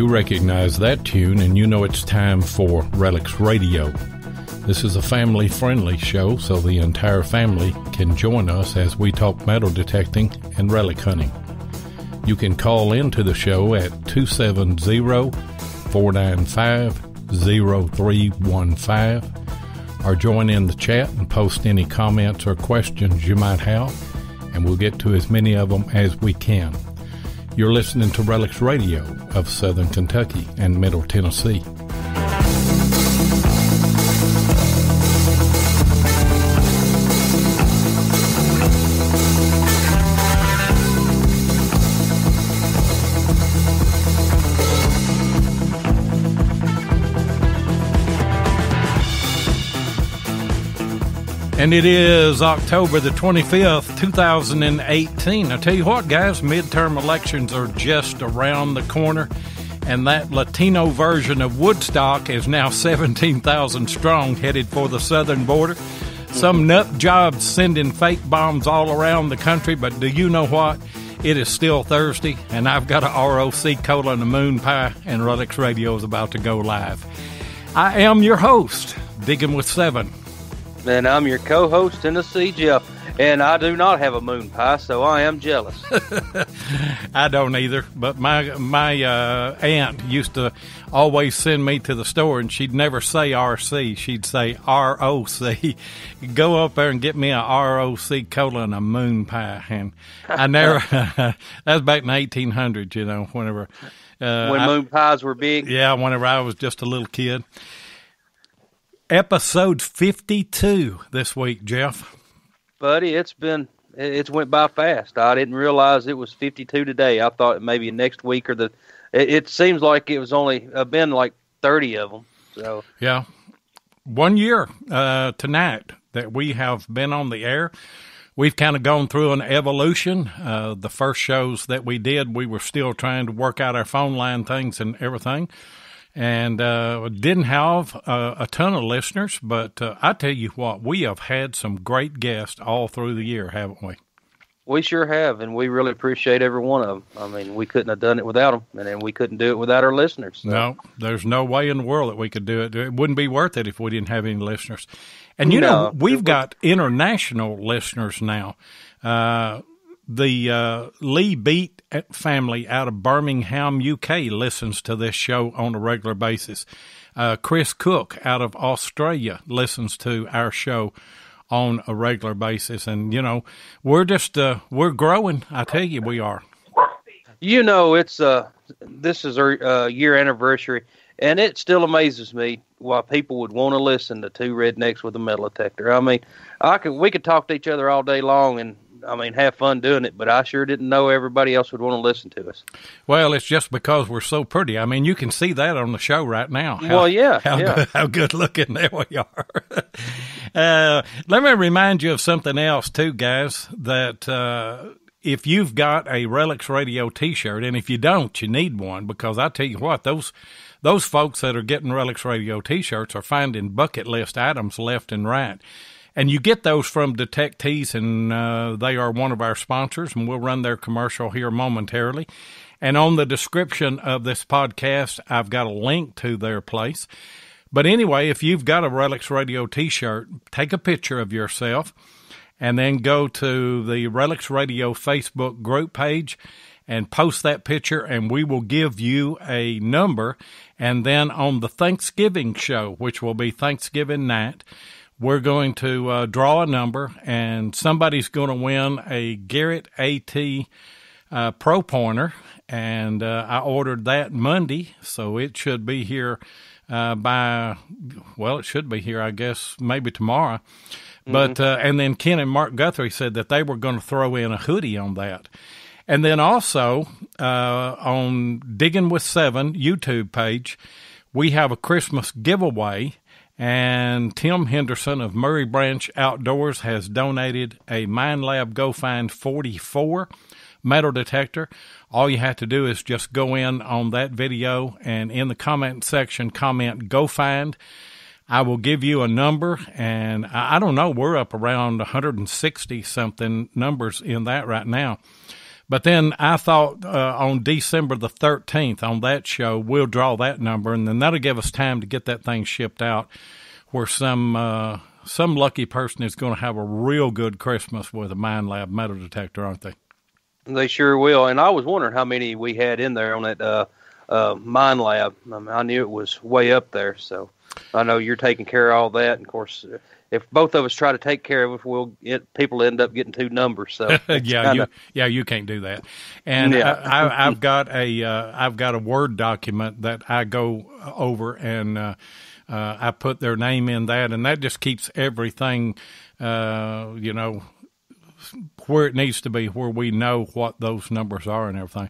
Recognize that tune, and you know it's time for Relics Radio. This is a family-friendly show, so the entire family can join us as we talk metal detecting and relic hunting. You can call into the show at 270-495-0315 or join in the chat and post any comments or questions you might have, and we'll get to as many of them as we can. You're listening to Relics Radio of Southern Kentucky and Middle Tennessee. And it is October the 25th, 2018. I tell you what, guys, midterm elections are just around the corner, and that Latino version of Woodstock is now 17,000 strong, headed for the southern border. Some nut jobs sending fake bombs all around the country, but do you know what? It is still Thursday, and I've got a ROC Cola and a moon pie, and Relics Radio is about to go live. I am your host, Digging with Seven. And I'm your co-host, Tennessee Jeff. And I do not have a moon pie, so I am jealous. I don't either, but my aunt used to always send me to the store, and she'd never say RC. She'd say ROC. Go up there and get me a ROC Cola and a moon pie. And I never, that was back in the 1800s, you know, whenever. When moon pies were big? Yeah, whenever I was just a little kid. Episode 52 this week, Jeff. Buddy, it's went by fast. I didn't realize it was 52 today. I thought maybe next week or it seems like it was only been like 30 of them. So yeah, 1 year tonight that we have been on the air. We've kind of gone through an evolution. The first shows that we did, we were still trying to work out our phone line things and everything. And didn't have a ton of listeners, but I tell you what, we have had some great guests all through the year, haven't we? We sure have, and we really appreciate every one of them. I mean, we couldn't have done it without them, and then we couldn't do it without our listeners. So. No, there's no way in the world that we could do it. It wouldn't be worth it if we didn't have any listeners. And, you know, we've got international listeners now. The Lee Beat family out of Birmingham, UK, listens to this show on a regular basis. Chris Cook out of Australia listens to our show on a regular basis. And, you know, we're just, we're growing. I tell you, we are. You know, this is our year anniversary, and it still amazes me why people would want to listen to two rednecks with a metal detector. I mean, we could talk to each other all day long and, I mean, have fun doing it, but I sure didn't know everybody else would want to listen to us. Well, it's just because we're so pretty. I mean, you can see that on the show right now. How good looking there we are. Let me remind you of something else, too, guys, that if you've got a Relics Radio T-shirt, and if you don't, you need one, because I tell you what, those folks that are getting Relics Radio T-shirts are finding bucket list items left and right. And you get those from Detectors, and they are one of our sponsors, and we'll run their commercial here momentarily. And on the description of this podcast, I've got a link to their place. But anyway, if you've got a Relics Radio T-shirt, take a picture of yourself and then go to the Relics Radio Facebook group page and post that picture, and we will give you a number. And then on the Thanksgiving show, which will be Thanksgiving night, we're going to draw a number, and somebody's going to win a Garrett AT Pro Pointer, and I ordered that Monday, so it should be here it should be here, I guess, maybe tomorrow. But and then Ken and Mark Guthrie said that they were going to throw in a hoodie on that. And then also on Digging with Seven YouTube page, we have a Christmas giveaway. And Tim Henderson of Murray Branch Outdoors has donated a MineLab Go Find 44 metal detector. All you have to do is just go in on that video and in the comment section comment Go Find. I will give you a number, and I don't know, we're up around 160 something numbers in that right now. But then I thought on December the 13th on that show, we'll draw that number, and then that'll give us time to get that thing shipped out where some lucky person is going to have a real good Christmas with a MineLab metal detector, aren't they? They sure will. And I was wondering how many we had in there on that MineLab. I mean, I knew it was way up there, so I know you're taking care of all that. And, of course, if both of us try to take care of it, people end up getting two numbers. So you can't do that. And I've got a Word document that I go over, and I put their name in that, and that just keeps everything, where it needs to be, where we know what those numbers are and everything.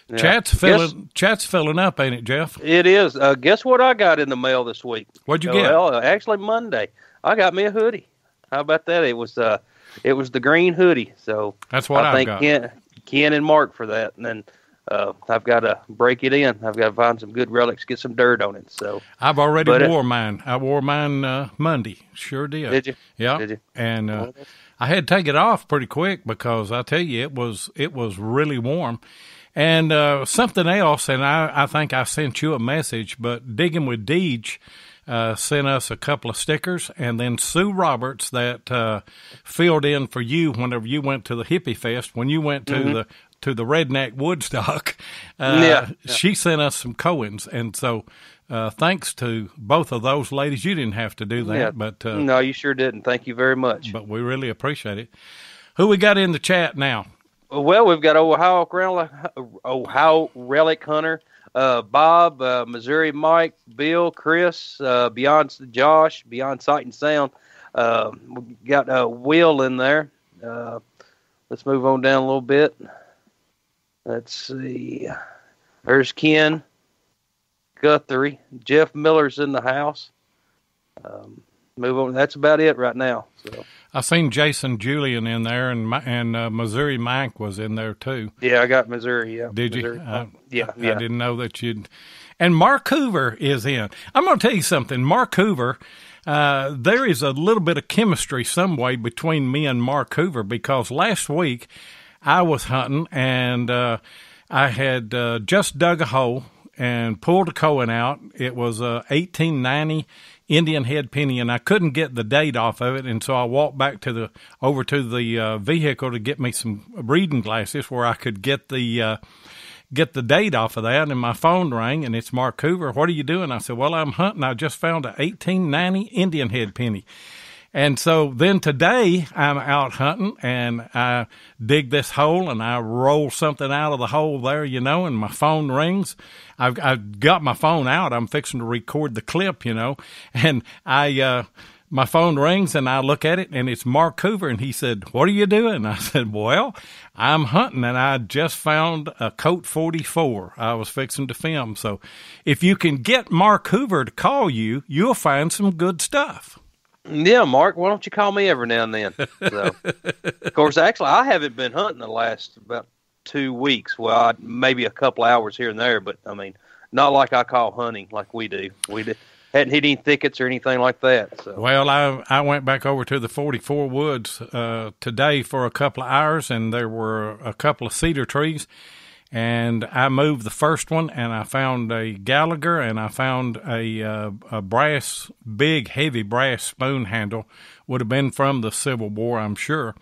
Yeah. Chat's filling up, ain't it, Jeff? It is. Guess what I got in the mail this week? What'd you get? Well, actually Monday. I got me a hoodie. How about that? It was the green hoodie. So that's what I got. Ken and Mark for that, and then I've got to break it in. I've got to find some good relics, get some dirt on it. So I've already wore mine. I wore mine Monday. Sure did. Did you? Yeah. Did you? And I had to take it off pretty quick because I tell you it was really warm. And something else, and I think I sent you a message, but Digging with Deej sent us a couple of stickers, and then Sue Roberts that filled in for you whenever you went to the Hippie Fest, when you went to the Redneck Woodstock, she sent us some Coens, and so thanks to both of those ladies. You didn't have to do that, but no, you sure didn't. Thank you very much. But we really appreciate it. Who we got in the chat now? Well, we've got Ohio Relic Hunter, Bob, Missouri Mike, Bill, Chris, Beyond Josh, Beyond Sight and Sound. We got Will in there. Let's move on down a little bit. Let's see. There's Ken Guthrie. Jeff Miller's in the house. Move on. That's about it right now. So. I seen Jason Julian in there, and Missouri Mike was in there too. Yeah, I got Missouri. Yeah, did Missouri. you? I didn't know that you'd. And Mark Hoover is in. I'm going to tell you something. Mark Hoover. There is a little bit of chemistry some way between me and Mark Hoover, because last week I was hunting and I had just dug a hole and pulled a Cohen out. It was a 1890 Indian head penny, and I couldn't get the date off of it, and so I walked back over to the vehicle to get me some reading glasses where I could get the date off of that, and my phone rang, and it's Mark Hoover. What are you doing? I said, well, I'm hunting. I just found a 1890 Indian head penny. And so then today I'm out hunting, and I dig this hole, and I roll something out of the hole there, and my phone rings. I've got my phone out. I'm fixing to record the clip, and my phone rings, and I look at it, and it's Mark Hoover, and he said, what are you doing? I said, well, I'm hunting, and I just found a Colt 44 I was fixing to film. So if you can get Mark Hoover to call you, you'll find some good stuff. Yeah, Mark, why don't you call me every now and then? So, of course, actually, I haven't been hunting the last about 2 weeks. Well, maybe a couple hours here and there, but, I mean, not like I call hunting like we do. We hadn't hit any thickets or anything like that. So. Well, I went back over to the 44 woods today for a couple of hours, and there were a couple of cedar trees. And I moved the first one, and I found a Gallagher, and I found a brass, big, heavy brass spoon handle. Would have been from the Civil War, I'm sure.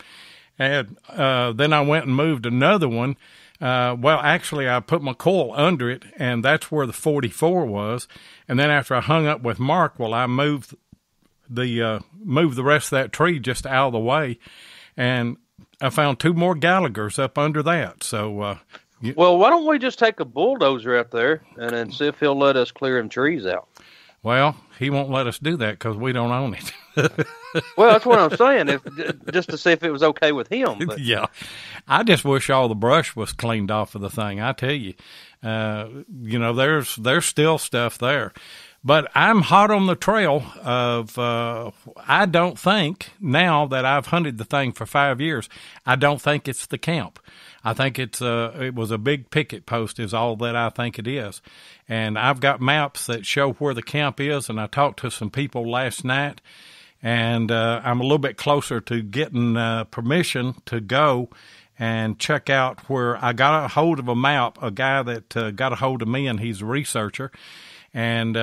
And then I went and moved another one. Well, actually, I put my coil under it, and that's where the 44 was. And then after I hung up with Mark, I moved the rest of that tree just out of the way, and I found 2 more Gallaghers up under that. So. Well, why don't we just take a bulldozer out there and then see if he'll let us clear them trees out? Well, he won't let us do that because we don't own it. Well, that's what I'm saying, just to see if it was okay with him. But. Yeah. I just wish all the brush was cleaned off of the thing, I tell you. There's still stuff there. But I'm hot on the trail of, I don't think, now that I've hunted the thing for 5 years, I don't think it's the camp. I think it was a big picket post is all that I think it is. And I've got maps that show where the camp is, and I talked to some people last night, and I'm a little bit closer to getting permission to go and check out where I got a hold of a map, a guy that got a hold of me, and he's a researcher. And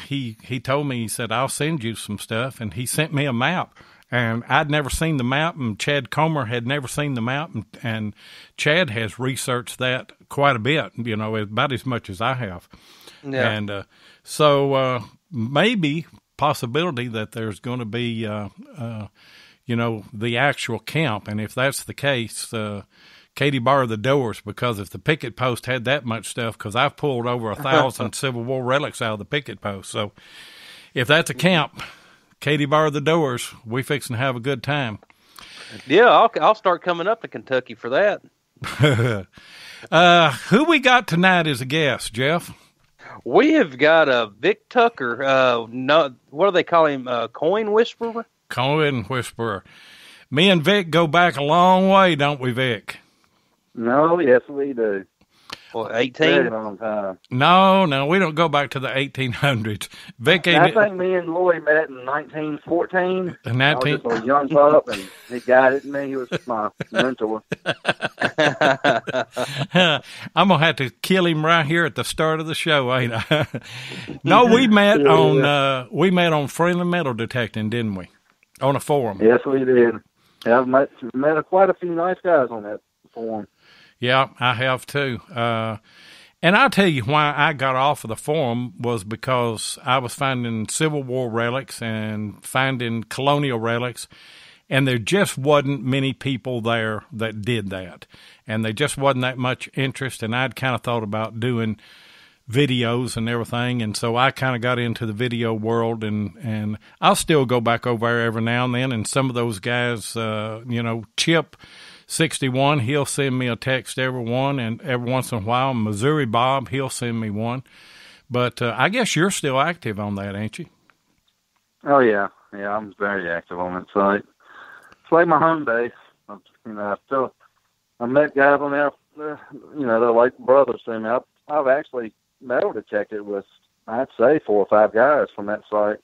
he told me, he said, I'll send you some stuff. And he sent me a map. And I'd never seen the map, and Chad Comer had never seen the map. And Chad has researched that quite a bit, about as much as I have. Yeah. And so maybe possibility that there's going to be, the actual camp. And if that's the case, Katie bar the doors, because if the picket post had that much stuff, because I've pulled over 1,000 Civil War relics out of the picket post. So if that's a camp, Katie bar the doors. We fixing to have a good time. Yeah, I'll start coming up to Kentucky for that. Who we got tonight as a guest, Jeff? We have got Vic Tucker. What do they call him? Coin Whisperer? Coin Whisperer. Me and Vic go back a long way, don't we, Vic? No, yes, we do. Well, 18? Very long time. No, we don't go back to the 1800s. Vic I think me and Lloyd met in 1914. I was just a young pup, and he guided me. He was my mentor. I'm going to have to kill him right here at the start of the show, ain't I? No, we met on friendly metal detecting, didn't we? On a forum. Yes, we did. Yeah, I've met quite a few nice guys on that forum. Yeah, I have too. And I'll tell you why I got off of the forum was because I was finding Civil War relics and finding colonial relics, and there just wasn't many people there that did that. And there just wasn't that much interest, and I'd kind of thought about doing videos and everything, and so I kind of got into the video world, and I'll still go back over there every now and then, and some of those guys, Chip 61, he'll send me a text every once in a while. Missouri Bob, he'll send me one. But I guess you're still active on that, ain't you? Oh, yeah. Yeah, I'm very active on that site. It's like my home base. I met guys on there, they're like brothers to me. I've actually metal detected with, I'd say, 4 or 5 guys from that site.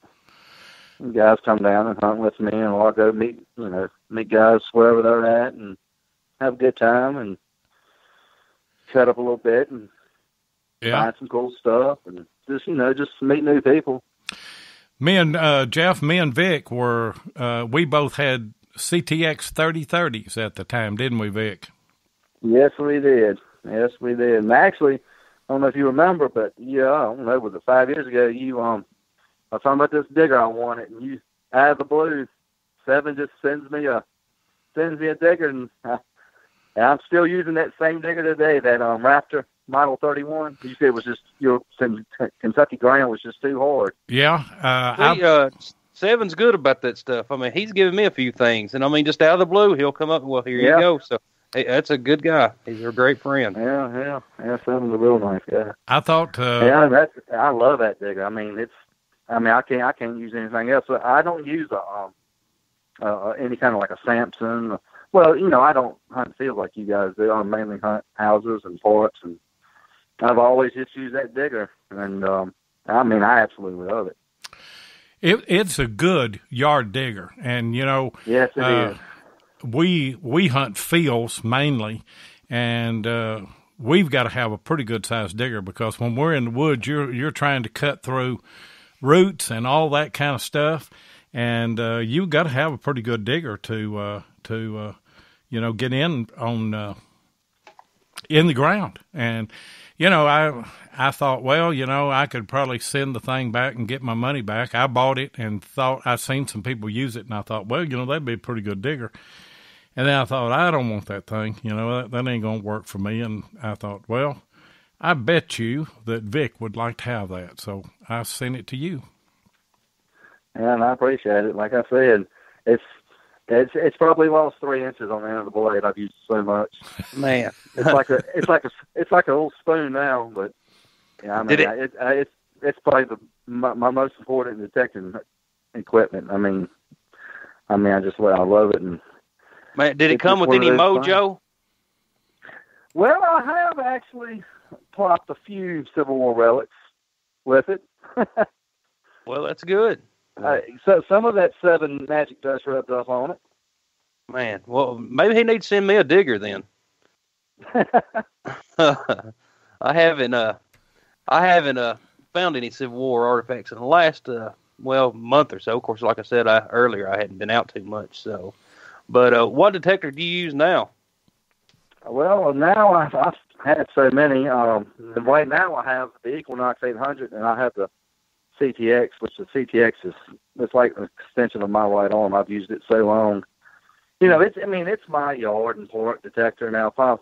And guys come down and hunt with me, and I'll go meet guys wherever they're at and have a good time and cut up a little bit and find some cool stuff and just meet new people. Me and Jeff, me and Vic we both had CTX 3030s at the time, didn't we, Vic? Yes, we did. And actually, I don't know if you remember, but I don't know, was it 5 years ago, I was talking about this digger I wanted, and you, out of the blue, Seven just sends me a digger, and I'm still using that same digger today, that Raptor Model 31. You said it was just, Kentucky ground was just too hard. Yeah. Seven's good about that stuff. I mean, he's given me a few things, and I mean, just out of the blue, he'll come up, well, here you go. So, hey, that's a good guy. He's a great friend. Yeah, Seven's a real nice guy. I thought. I love that digger. I mean, I can't use anything else. I don't use any kind of like a Samson. Well, I don't hunt fields like you guys do. I mainly hunt houses and forts, and I've always just used that digger. And I absolutely love it. It's a good yard digger, and yes, it is. We hunt fields mainly, and we've got to have a pretty good sized digger, because when we're in the woods, you're trying to cut through roots and all that kind of stuff, and you got to have a pretty good digger to get in on in the ground. And I thought, well, I could probably send the thing back and get my money back. I bought it and thought I'd seen some people use it, and I thought, well, that'd be a pretty good digger. And then I thought, I don't want that thing. That ain't going to work for me. And I thought, well, I bet you that Vic would like to have that. So I sent it to you. And I appreciate it. Like I said, it's probably lost 3 inches on the end of the blade. I've used so much. Man, it's like a little spoon now. But it's probably my most important detecting equipment. I mean, I love it. And man, did it come with any mojo? Well, I have actually plopped a few Civil War relics with it. Well, that's good. So some of that 7 magic dust rubbed off on it. Man, well, maybe he needs to send me a digger then. I haven't found any Civil War artifacts in the last month or so. Of course, like I said earlier, I hadn't been out too much. So, but what detector do you use now? Well, now I've had so many. Right now I have the Equinox 800, and I have the CTX, which the CTX it's like an extension of my right arm. I've used it so long. You know, it's my yard and park detector. Now, if I'm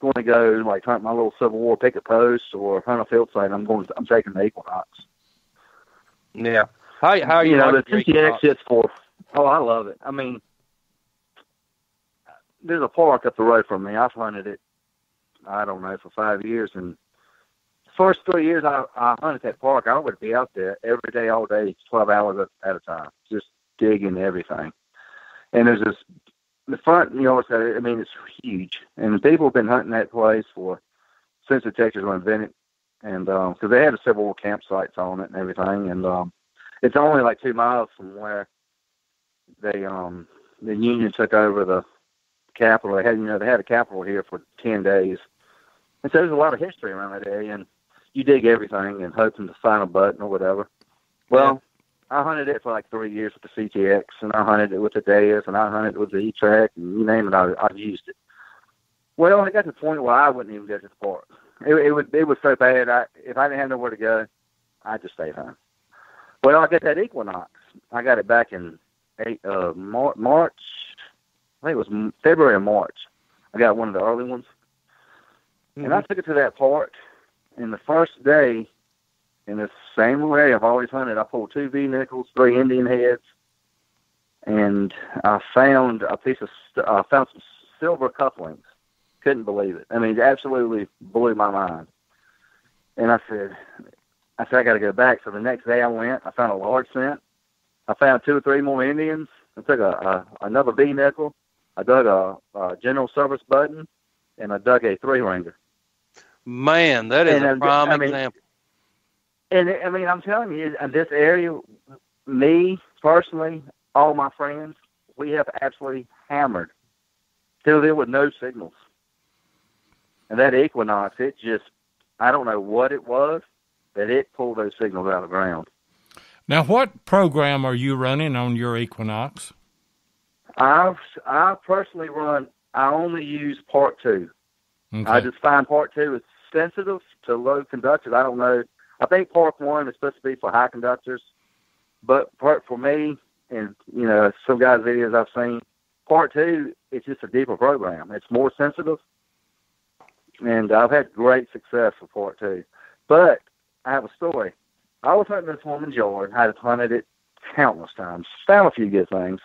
going to go like hunt my little Civil War picket post or hunt a field site, I'm taking the Equinox. Yeah. How you know, like the CTX is for? Oh, I love it. I mean, there's a park up the road from me. I've hunted it, I don't know, for 5 years, and the first 3 years I hunted that park, I would be out there every day, all day, 12 hours at a time, just digging everything. And there's the front yard, I mean, it's huge, and people have been hunting that place since detectors were invented, and because they had a several campsites on it and everything, and it's only like 2 miles from where the Union took over the Capitol. They had a Capitol here for 10 days. And so there's a lot of history around that area, and you dig everything and hoping to find a button or whatever. Well, I hunted it for like 3 years with the CTX, and I hunted it with the Deus, and I hunted it with the E-Track, and you name it, I've used it. Well, it got to the point where I wouldn't even go to the park. It was so bad, if I didn't have nowhere to go, I'd just stay home. Well, I got that Equinox. I got it back in March. I think it was February or March. I got one of the early ones. Mm-hmm. And I took it to that park, and the first day, in the same way I've always hunted, I pulled 2 V-nickels, 3 Indian heads, and I found found some silver cufflinks. Couldn't believe it. I mean, it absolutely blew my mind. And I said, I got to go back. So the next day I went, I found a large scent. I found 2 or 3 more Indians. I took another V-nickel. I dug a general service button, and I dug a 3-ringer. Man, that is a prime example. And I mean, I'm telling you, in this area, me personally, all my friends, we have absolutely hammered till there were no signals. And that Equinox, I don't know what it was, but it pulled those signals out of the ground. Now, what program are you running on your Equinox? I personally I only use Part 2. Okay. I just find Part 2 is sensitive to low conductors. I don't know. I think Part 1 is supposed to be for high conductors, but for me, and some guys' videos I've seen, Part 2 is just a deeper program. It's more sensitive, and I've had great success with Part 2. But I have a story. I was hunting this woman's yard. I've hunted it countless times. Found a few good things.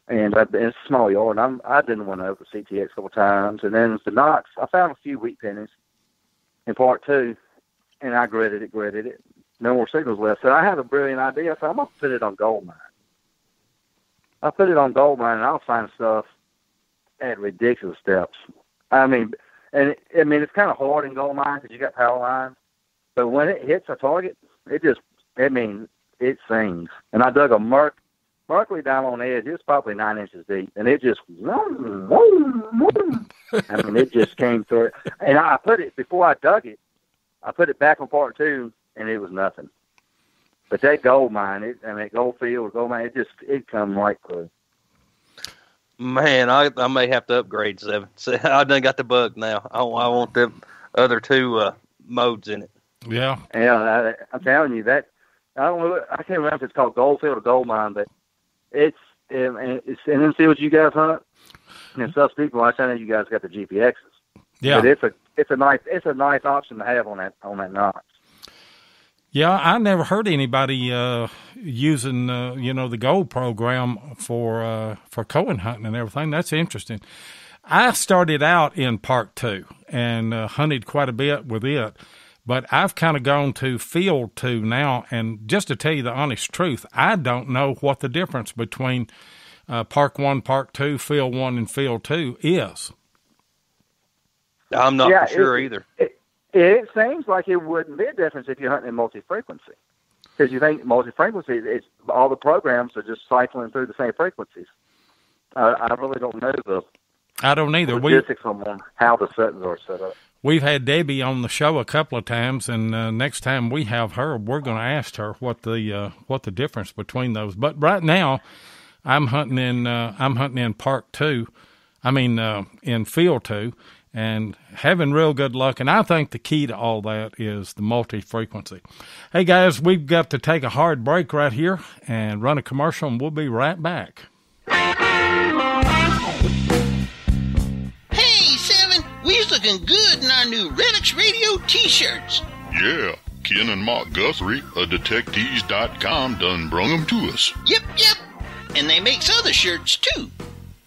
And it's a small yard. And I didn't want to open CTX a couple times. And then the Knox, I found a few wheat pennies in Part 2. And I gritted it. No more signals left. So I had a brilliant idea. I said, I'm going to put it on Goldmine. I put it on Goldmine, and I'll find stuff at ridiculous depths. I mean, it's kind of hard in Goldmine because you got power lines. But when it hits a target, it sings. And I dug a Mercury down on the edge. It was probably 9 inches deep. And it just, it just came through it. And I put it, before I dug it, I put it back on Part 2, and it was nothing. But that Goldmine, Goldfield or Goldmine, it come right through. Man, I may have to upgrade 7. See, I done got the bug now. I want the other 2 modes in it. Yeah. Yeah, I'm telling you that. I don't know. I can't remember if it's called Goldfield or Goldmine, but and then see what you guys hunt. And some people, I know you guys got the GPXs. Yeah. But it's a nice option to have on that Knox. Yeah, I never heard anybody using the Gold program for Cohen hunting and everything. That's interesting. I started out in Part 2 and hunted quite a bit with it, But I've kind of gone to field 2 now, and just to tell you the honest truth, I don't know what the difference between Park 1, Park 2, Field 1, and Field 2 is. I'm not for sure either. It seems like it wouldn't be a difference if you're hunting in multi-frequency. Because you think multi-frequency, it's all the programs are just cycling through the same frequencies. I really don't know I don't either. Logistics on how the settings are set up. We've had Debbie on the show a couple of times, and next time we have her, we're going to ask her what the difference between those. But right now, I'm hunting in Park 2. I mean, in Field 2, and having real good luck. And I think the key to all that is the multi-frequency. Hey, guys, we've got to take a hard break right here and run a commercial, and we'll be right back. Hey, Seven, we's looking good in our new Relics Radio T-shirts. Yeah, Ken and Mark Guthrie of detectors.com done brung them to us. Yep. And they makes other shirts, too.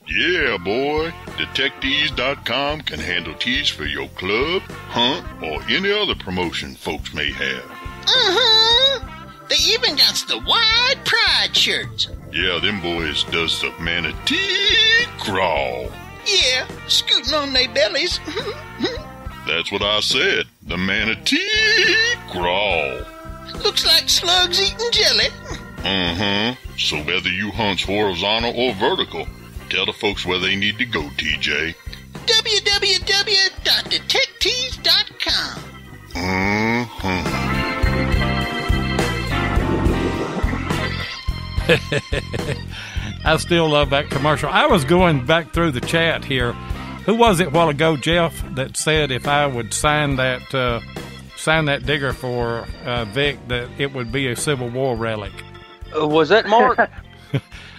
Yeah, boy. Detectors.com can handle tees for your club, hunt, or any other promotion folks may have. They even got the Wide Pride shirts. Yeah, them boys does the manatee crawl. Yeah, scooting on their bellies. That's what I said. The manatee crawl. Looks like slugs eating jelly. So whether you hunt horizontal or vertical, tell the folks where they need to go, TJ. www.detectors.com. I still love that commercial. I was going back through the chat here. Who was it a while ago, Jeff, that said if I would sign that digger for Vic, that it would be a Civil War relic? Was that Mark?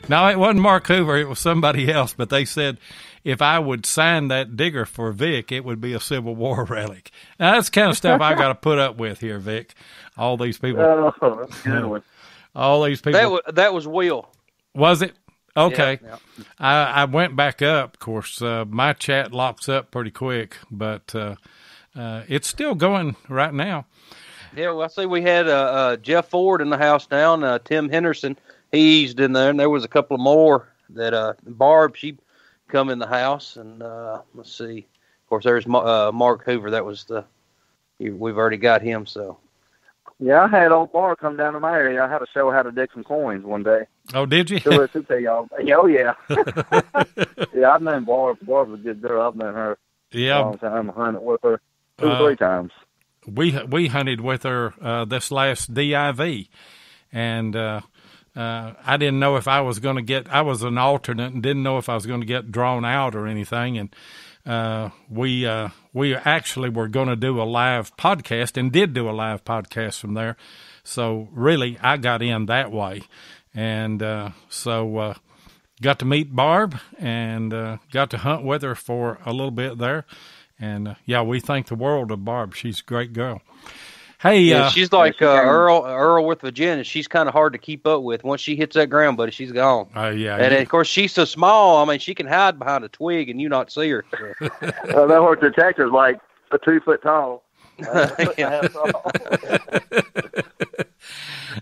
No, it wasn't Mark Hoover. It was somebody else. But they said if I would sign that digger for Vic, it would be a Civil War relic. Now, that's the kind of stuff I got to put up with here, Vic. All these people. Oh, that's a good one. All these people. That was Will. Was it? Okay. Yeah. I went back up. Of course, my chat locks up pretty quick, but it's still going right now. Yeah, well, I see we had Jeff Ford in the house now, and Tim Henderson. He eased in there, and there was a couple of more that Barb, she come in the house, and let's see. Of course, there's Mark Hoover. That was we've already got him, so. Yeah, I had old Barb come down to my area. I had to show her how to dig some coins one day. Oh, did you? She'll tell y'all. Oh, yeah. Yeah, I've known Barb. Barb's a good girl. I've known her a long time. I hunted with her 2 or 3 times. We hunted with her this last DIV, and I didn't know if I was going to get. I was an alternate and didn't know if I was going to get drawn out or anything. And we actually were going to do a live podcast and did do a live podcast from there. So really, I got in that way, and so got to meet Barb and got to hunt with her for a little bit there. And yeah, we thank the world of Barb. She's a great girl. Hey, yeah, she's like Earl with Virginia. She's kind of hard to keep up with. Once she hits that ground, buddy, she's gone. Yeah. And of course, she's so small. I mean, she can hide behind a twig and you not see her. So. That horse detector's like a 2 foot tall.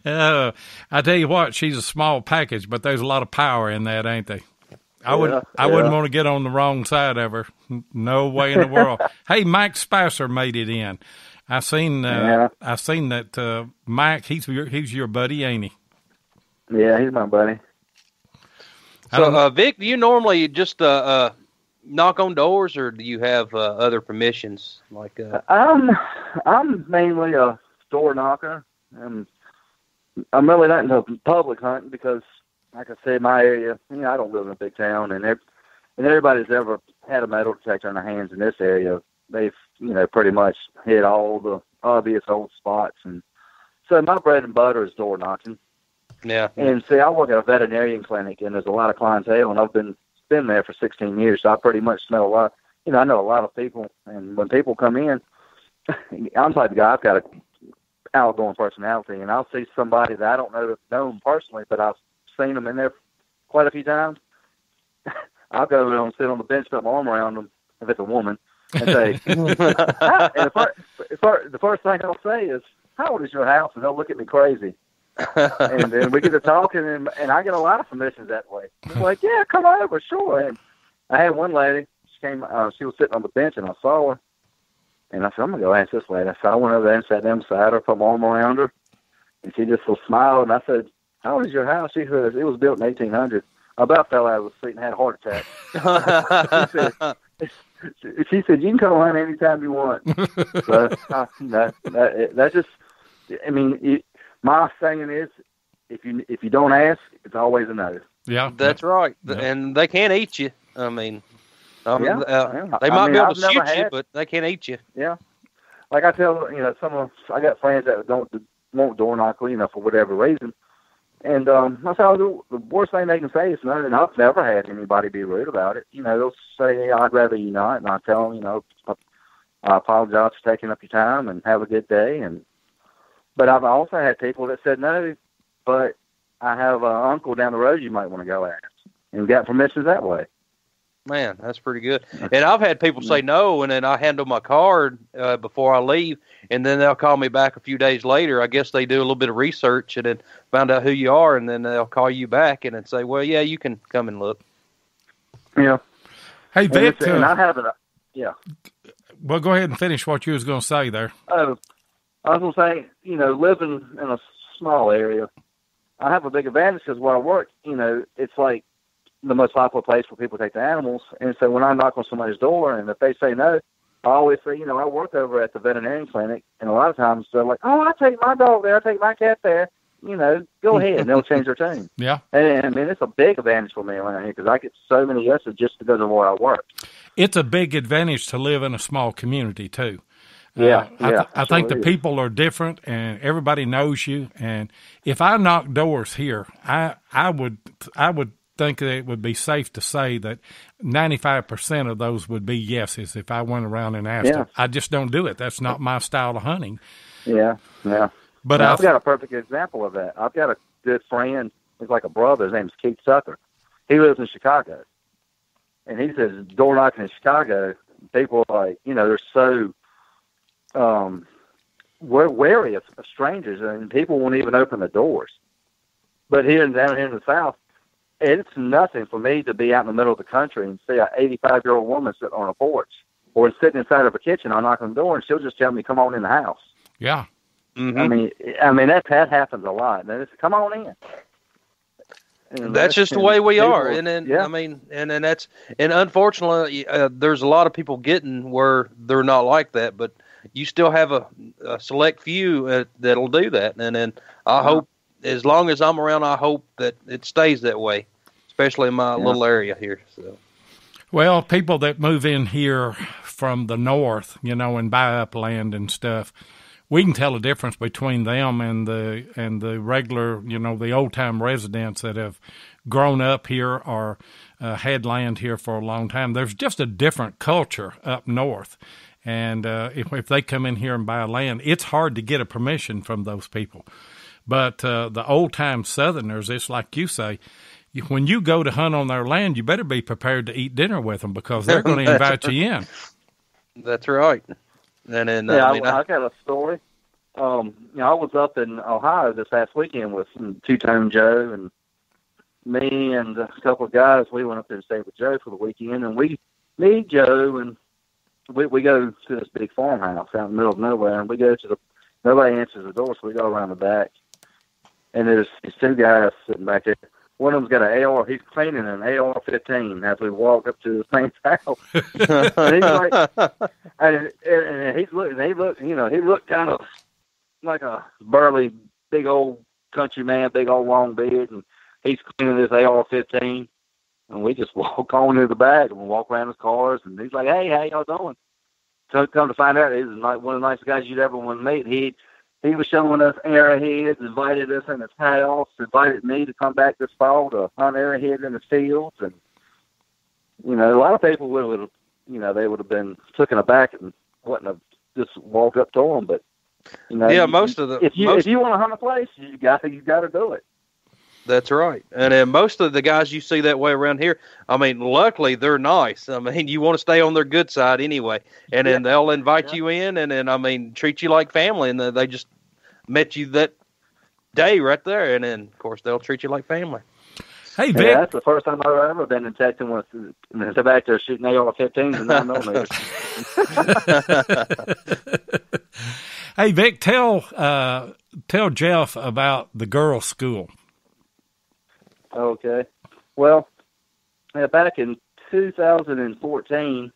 I tell you what, she's a small package, but there's a lot of power in that, ain't they? I wouldn't want to get on the wrong side of her. No way in the world. Hey, Mike Spicer made it in. I seen that Mike. He's your buddy, ain't he? Yeah, he's my buddy. So, Vic, do you normally just knock on doors, or do you have other permissions? Like, I'm mainly a door knocker, and I'm really not into public hunting because, like I said, my area. I don't live in a big town, and everybody's ever had a metal detector in their hands in this area. They've, pretty much hit all the obvious old spots. And so my bread and butter is door knocking. Yeah. And see, I work at a veterinarian clinic, and there's a lot of clientele, and I've been there for 16 years, so I pretty much smell a lot. I know a lot of people, and when people come in, I'm the type of guy, I've got an outgoing personality, and I'll see somebody that I don't know them personally, but I've seen them in there quite a few times. I'll go and sit on the bench, put my arm around them, if it's a woman, and say, and the first thing I'll say is, "How old is your house?" And they'll look at me crazy. And then we get to talking, and I get a lot of submissions that way. It's like, "Yeah, come over, sure." And I had one lady. She came. She was sitting on the bench, and I saw her. And I said, "I'm gonna go ask this lady." So I went over there and sat down beside her, put my arm around her, and she just smiled. And I said, "How old is your house?" She said, "It was built in 1800. I about fell out of the seat and had a heart attack." She said, "You can come on anytime you want." So that just, I mean, my saying is, if you don't ask, it's always a no. Yeah, that's right. Yeah. And they can't eat you. I mean, they might be able to shoot you, but they can't eat you. Yeah, like I tell I got friends that won't door knock, for whatever reason, and I say the worst thing they can say is no. And I've never had anybody be rude about it. They'll say, "I'd rather you not," and I tell them, "I apologize for taking up your time and have a good day." But I've also had people that said no, but I have an uncle down the road you might want to go ask, and got permissions that way. Man, that's pretty good. And I've had people say no, and then I hand them my card before I leave, and then they'll call me back a few days later. I guess they do a little bit of research and then find out who you are, and then they'll call you back and then say, "Well, yeah, you can come and look." Yeah. Hey, Vic. And I haven't. Yeah. Well, go ahead and finish what you was going to say there. Oh, I was going to say, living in a small area, I have a big advantage because where I work, it's like the most popular place where people take the animals. And so when I knock on somebody's door, and if they say no, I always say, I work over at the veterinarian clinic, and a lot of times they're like, "Oh, I take my dog there, I take my cat there. Go ahead," and they'll change their tune. Yeah. And I mean, it's a big advantage for me around here because I get so many yeses just because of where I work. It's a big advantage to live in a small community too. Yeah, I think the people are different, and everybody knows you. And if I knock doors here, I would think that it would be safe to say that 95% of those would be yeses if I went around and asked them. I just don't do it. That's not my style of hunting. Yeah. But I've got a perfect example of that. I've got a good friend. He's like a brother. His name is Vic Tucker. He lives in Chicago. And he says door knocking in Chicago, people are like, they're so we're wary of strangers, and people won't even open the doors. But down here in the South, it's nothing for me to be out in the middle of the country and see an 85-year-old woman sitting on a porch or sitting inside of a kitchen. I knock on the door, and she'll just tell me, "Come on in the house." Yeah. Mm-hmm. I mean that happens a lot. And it's, "Come on in." And that's just the way we are. And then, and then and unfortunately, there's a lot of people getting where they're not like that, but you still have a select few that'll do that. And then I hope, as long as I'm around, I hope that it stays that way, especially in my little area here. So, well, people that move in here from the north, and buy up land and stuff, we can tell a difference between them and the regular, the old time residents that have grown up here or had land here for a long time. There's just a different culture up north. And if they come in here and buy land, it's hard to get a permission from those people. But the old-time Southerners, it's like you say, when you go to hunt on their land, you better be prepared to eat dinner with them because they're going to invite you in. That's right. And then, I got a story. I was up in Ohio this past weekend with Two-Tone Joe, and me and a couple of guys, we went up there and stayed with Joe for the weekend, and we meet Joe, and we go to this big farmhouse out in the middle of nowhere, and we go to nobody answers the door, so we go around the back, and there's these two guys sitting back there. One of them's got an AR. He's cleaning an AR-15 as we walk up to the same house. And he's like, and he's looking. He looked kind of like a burly, big old country man, big old long beard, and he's cleaning this AR-15. And we just walk on to the back and we walk around his cars, and he's like, "Hey, how y'all doing?" So come to find out, he's like one of the nicest guys you'd ever want to meet. He was showing us arrowheads, invited us in his house, invited me to come back this fall to hunt arrowheads in the fields. And, a lot of people would have, they would have been taken aback and wouldn't have just walked up to him. But, most of the... If you want to hunt a place, you got to do it. That's right. And then most of the guys you see that way around here, I mean, luckily they're nice. I mean, you want to stay on their good side anyway. And then they'll invite you in and then, I mean, treat you like family. And they just met you that day right there. And then, of course, they'll treat you like family. Hey, Vic. Yeah, that's the first time I've ever been in Texas with the back there shooting AR-15s and 9mm. Hey, Vic, tell Jeff about the girls' school. Okay. Well, back in 2014,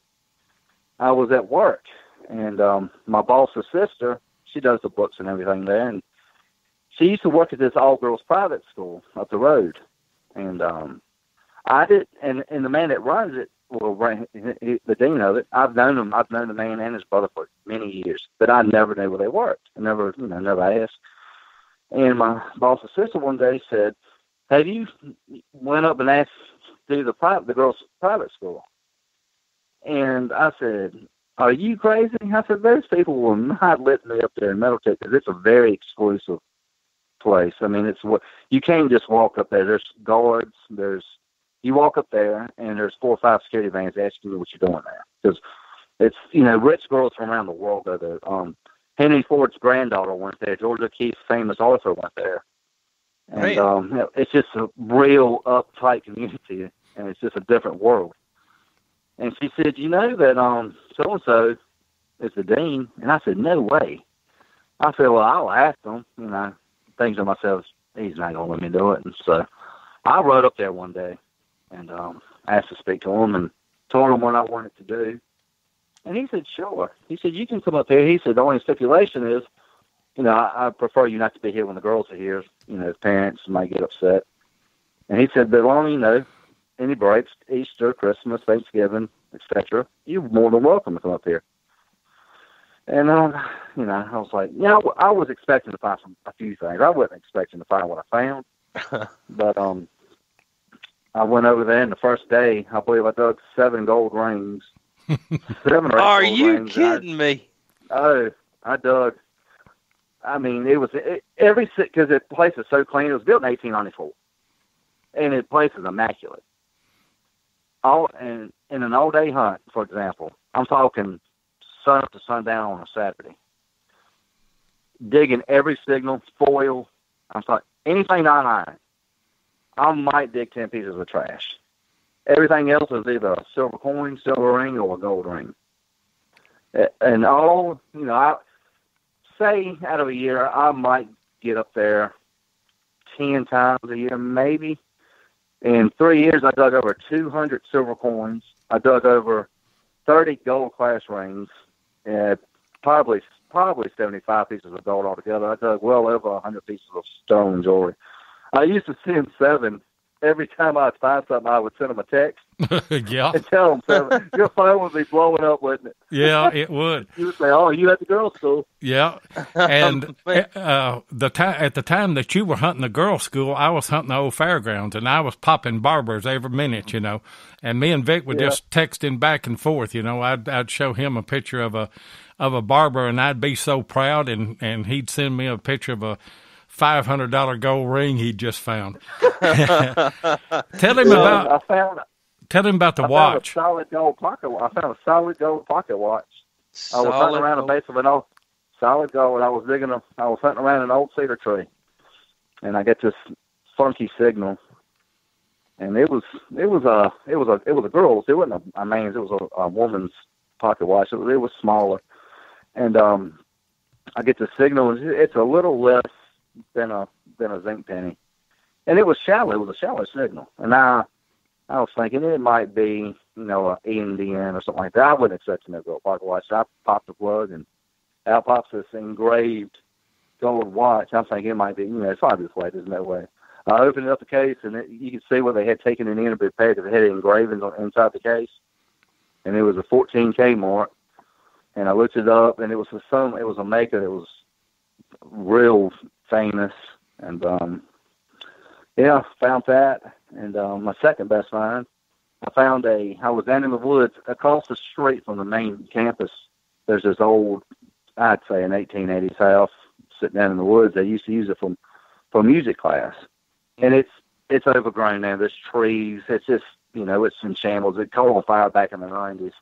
I was at work, and my boss's sister, she does the books and everything there, and she used to work at this all-girls private school up the road. And I did, and the man that runs it, the dean of it, I've known him. I've known the man and his brother for many years, but I never knew where they worked. I never asked. And my boss's sister one day said, "Have you went up and asked to do the girls' private school?" And I said, "Are you crazy?" I said, "Those people will not let me up there in Metal Tech because it's a very exclusive place. I mean, it's what you can't just walk up there. There's guards. You walk up there, and there's 4 or 5 security vans asking you what you're doing there because it's rich girls from around the world go there. Henry Ford's granddaughter went there. Georgia Keith's famous author went there, and it's just a real uptight community, and it's just a different world." And she said, "You know that so and so is the dean?" And I said, "No way." I said, "Well, I'll ask him." Thinking to myself, he's not going to let me do it. And so I rode up there one day and asked to speak to him and told him what I wanted to do. And he said, "Sure." He said, "You can come up here." He said, "The only stipulation is, I prefer you not to be here when the girls are here. Parents might get upset." And he said, "But long, any breaks, Easter, Christmas, Thanksgiving, etc., you're more than welcome to come up here." And, I was like, I was expecting to find a few things. I wasn't expecting to find what I found. But I went over there, and the first day, I believe I dug 7 gold rings. 7 or 8 Are gold you rings. kidding me? Oh, I dug. I mean, because the place is so clean. It was built in 1894. And the place is immaculate. In an all-day hunt, for example, I'm talking sun up to sundown on a Saturday. Digging every signal, foil. I'm sorry, anything not iron. I might dig 10 pieces of trash. Everything else is either a silver coin, silver ring, or a gold ring. And I say out of a year, I might get up there 10 times a year, maybe. In 3 years, I dug over 200 silver coins. I dug over 30 gold class rings. Probably 75 pieces of gold altogether. I dug well over 100 pieces of stone jewelry. I used to send 7. Every time I'd find something, I would send them a text. Yeah. And tell them 7. Your phone would be blowing up, wouldn't it? Yeah, it would. You would say, "Oh, you at the girls' school?" Yeah. And at the time that you were hunting the girls' school, I was hunting the old fairgrounds, and I was popping barbers every minute, And me and Vic were just texting back and forth, I'd show him a picture of a barber, and I'd be so proud, and he'd send me a picture of a $500 gold ring he'd just found. Tell him about the watch. I found a solid gold pocket watch. I was hunting around the base of an old solid gold. I was hunting around an old cedar tree, and I get this funky signal. And it was a girl's. It wasn't a man's. It was a woman's pocket watch. It was smaller, and I get the signal. It's a little less than a zinc penny, and it was shallow. It was a shallow signal, and I was thinking it might be a ENDN or something like that. I wasn't expecting a gold pocket watch. So I popped the plug, and out pops this engraved gold watch. I'm thinking it might be. It's probably this way. There's no way. I opened up the case, and you could see where they had taken it in a bit pad because it had engravings inside the case, and it was a 14K mark. And I looked it up, and it was a maker that was real famous, and found that. And my second best find, I was down in the woods across the street from the main campus. There's this old, I'd say an 1880s house sitting down in the woods. They used to use it for music class. And it's overgrown now. There's trees. It's just, it's in shambles. It caught on fire back in the 90s.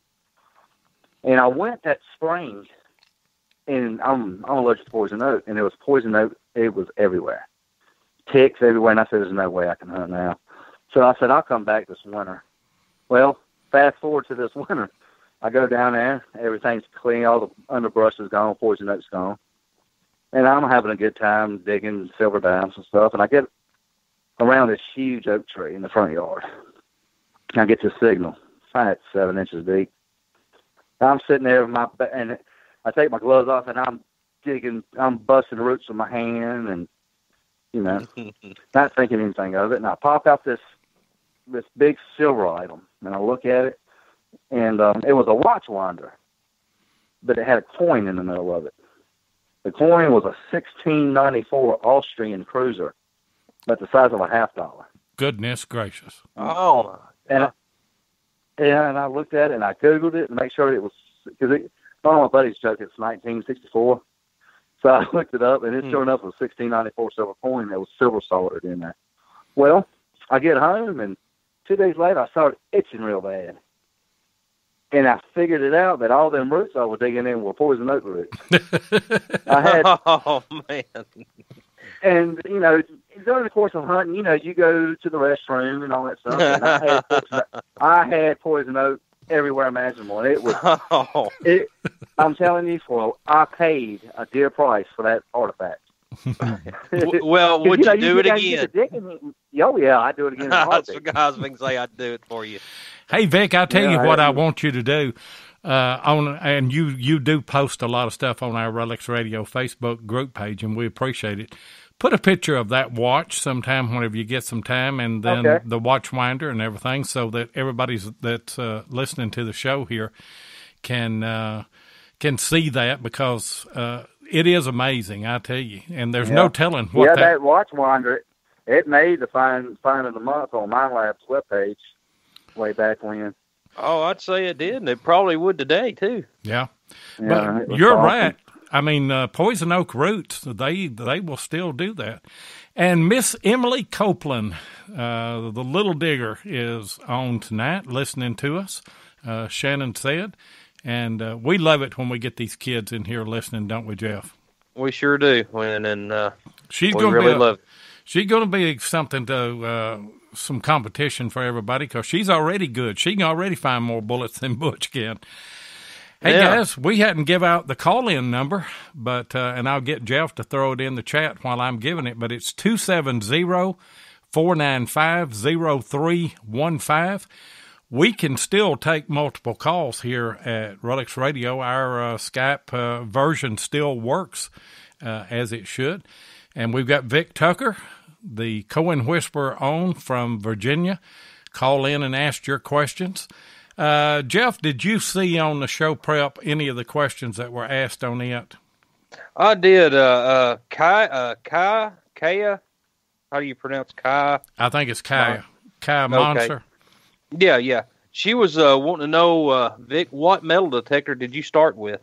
And I went that spring, and I'm allergic to poison oak, and it was poison oak. It was everywhere. Ticks everywhere, and I said, there's no way I can hunt now. So I said, I'll come back this winter. Well, fast forward to this winter. I go down there. Everything's clean. All the underbrush is gone. Poison oak's gone. And I'm having a good time digging silver dimes and stuff. And I get around this huge oak tree in the front yard. I get this signal. It's 7 inches deep. I'm sitting there and I take my gloves off and I'm digging. I'm busting the roots with my hand and, not thinking anything of it. And I pop out this big silver item and I look at it, and it was a watch winder, but it had a coin in the middle of it. The coin was a 1694 Austrian cruiser, about the size of a $50. Goodness gracious! Oh, and I looked at it and I Googled it to make sure it was, because all my buddies joke it's 1964. So I looked it up, and it sure enough was a 1694 silver coin that was silver soldered in there. Well, I get home, and 2 days later I started itching real bad. And I figured it out that all them roots I was digging in were poison oak roots. Oh, man. And, during the course of hunting, you go to the restroom and all that stuff. And I had poison oak everywhere imaginable. And it was, I'm telling you, I paid a dear price for that artifact. Well, would you do it again? Oh, yeah, I'd do it again. I was going to say I'd do it for you. Hey, Vic, I'll tell you what I want you to do. And you do post a lot of stuff on our Relics Radio Facebook group page, and we appreciate it. Put a picture of that watch sometime whenever you get some time, and then the watch winder and everything, so that everybody that's listening to the show here can see that, because it is amazing, I tell you. And there's no telling what that watch winder, it made the find of the month on MindLab's webpage way back when. Oh, I'd say it did, and it probably would today, too. Yeah. But you're awesome. Right. I mean, poison oak roots, they will still do that. And Miss Emily Copeland, the Little Digger, is on tonight listening to us, Shannon said. And we love it when we get these kids in here listening, don't we, Jeff? We sure do. And she's going really love it. She's going to be something to some competition for everybody, because she's already good. She can already find more bullets than Butch can. Hey, guys, we hadn't give out the call-in number, but and I'll get Jeff to throw it in the chat while I'm giving it, but it's 270-495-0315. We can still take multiple calls here at Relics Radio. Our Skype version still works as it should. And we've got Vic Tucker, the Cohen Whisperer on from Virginia. Call in and ask your questions. Jeff, did you see on the show prep any of the questions that were asked on it? I did. Kaya, how do you pronounce Kaya? I think it's Kaya. Kaya Monster. Okay. Yeah. She was wanting to know, Vic, what metal detector did you start with?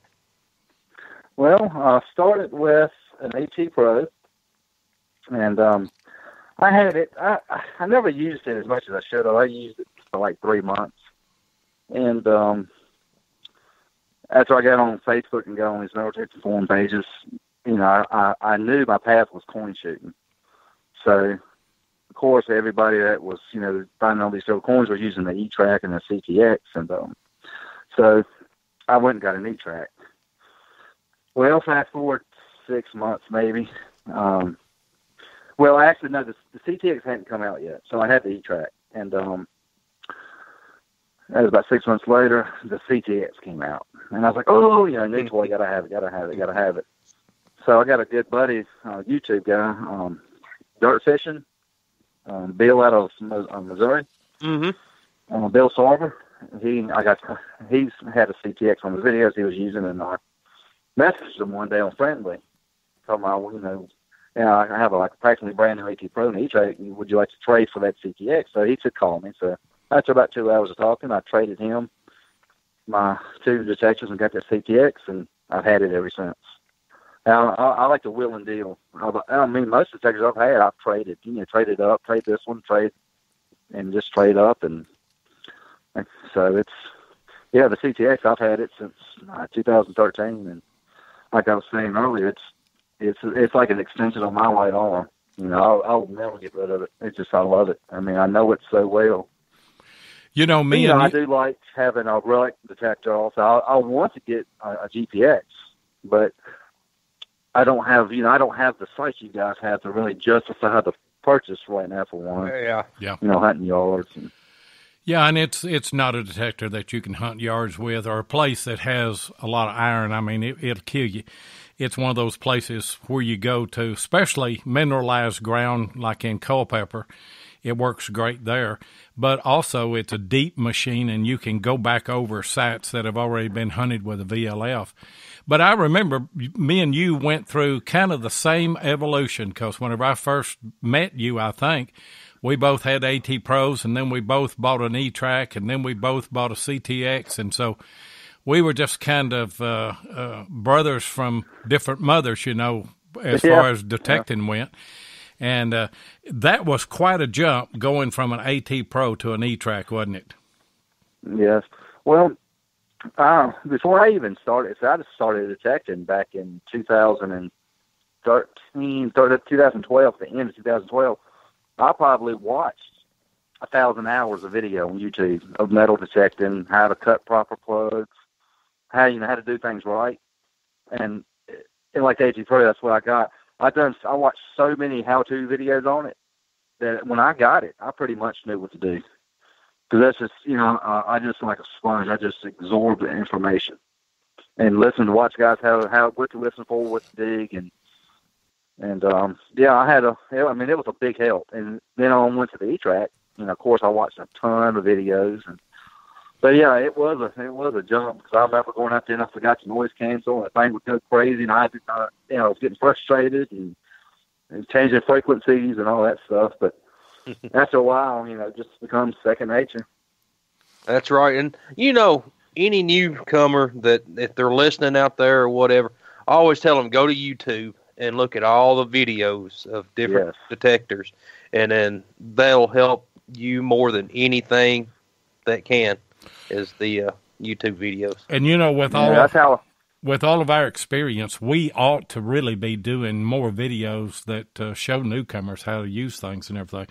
Well, I started with an AT Pro, and I had it. I never used it as much as I should have. I used it for like 3 months. And after I got on Facebook and got on these military forum pages, I knew my path was coin shooting. So, of course, everybody that was, finding all these silver coins was using the E-Track and the CTX. And so I went and got an E-Track. Well, fast forward 6 months maybe. Well, actually, no, the CTX hadn't come out yet. So I had the E-Track. And that was about 6 months later, the CTX came out. And I was like, new toy, gotta have it. So I got a good buddy, YouTube guy, Dirt Fishing, Bill out of Missouri. Mm-hmm. Bill Sarver. He's had a CTX on the videos he was using, and I messaged him one day on Friendly. Told him, I have a practically brand new AT Pro and E-Track. Would you like to trade for that CTX? So he took call me. So after about 2 hours of talking, I traded him my 2 detectors and got that CTX, and I've had it ever since. I like to wheel and deal. I mean, most detectors I've had, I've traded. Traded up, trade this one, and just trade up, and so it's the CTX. I've had it since 2013, and like I was saying earlier, it's like an extension of my right arm. I'll never get rid of it. It's just I love it. I mean, I know it so well. I do like having a relic detector also. I want to get a GPX, but I don't have the sites you guys have to really justify the purchase right now for one. Yeah. Hunting yards. And it's not a detector that you can hunt yards with, or a place that has a lot of iron. I mean, it'll kill you. It's one of those places where you go to, especially mineralized ground like in Culpeper. It works great there. But also it's a deep machine, and you can go back over sites that have already been hunted with a VLF. But I remember me and you went through kind of the same evolution, because whenever I first met you, I think, we both had AT Pros, and then we both bought an E-Track, and then we both bought a CTX. And so we were just kind of brothers from different mothers, as far as detecting went. And that was quite a jump going from an AT Pro to an E-Track, wasn't it? Yes. Well, before I even started, I just started detecting back in 2012, the end of 2012. I probably watched 1,000 hours of video on YouTube of metal detecting, how to cut proper plugs, how to do things right. And like the AT Pro, that's what I got. I watched so many how-to videos on it that when I got it, I pretty much knew what to do. Because that's just, I just like a sponge. I just absorb the information and watch guys what to listen for, what to dig, it was a big help. And then I went to the E-Track, and of course I watched a ton of videos. But yeah, it was a jump, because I remember going out there and I forgot to noise cancel, and the thing would go crazy, and I was getting frustrated and changing frequencies and all that stuff. But after a while, it just becomes second nature. That's right. And any newcomer that if they're listening out there or whatever, I always tell them go to YouTube and look at all the videos of different detectors, and then that'll help you more than anything that can. Is the YouTube videos. And with all of our experience, we ought to really be doing more videos that show newcomers how to use things and everything.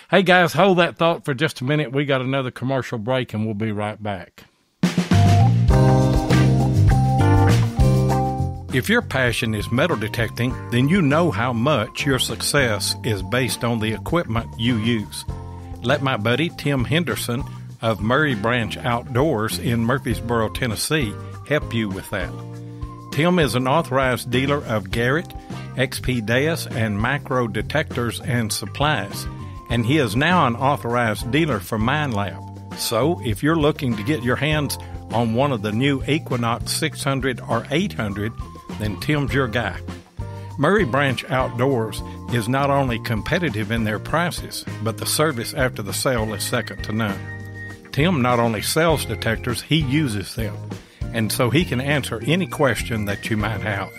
Hey guys, hold that thought for just a minute. We got another commercial break, and we'll be right back. If your passion is metal detecting, then you know how much your success is based on the equipment you use. Let my buddy Tim Henderson of Murray Branch Outdoors in Murfreesboro, Tennessee, help you with that. Tim is an authorized dealer of Garrett, XP Deus, and Macro detectors and supplies, and he is now an authorized dealer for MineLab. So, if you're looking to get your hands on one of the new Equinox 600 or 800, then Tim's your guy. Murray Branch Outdoors is not only competitive in their prices, but the service after the sale is second to none. Tim not only sells detectors, he uses them, and so he can answer any question that you might have.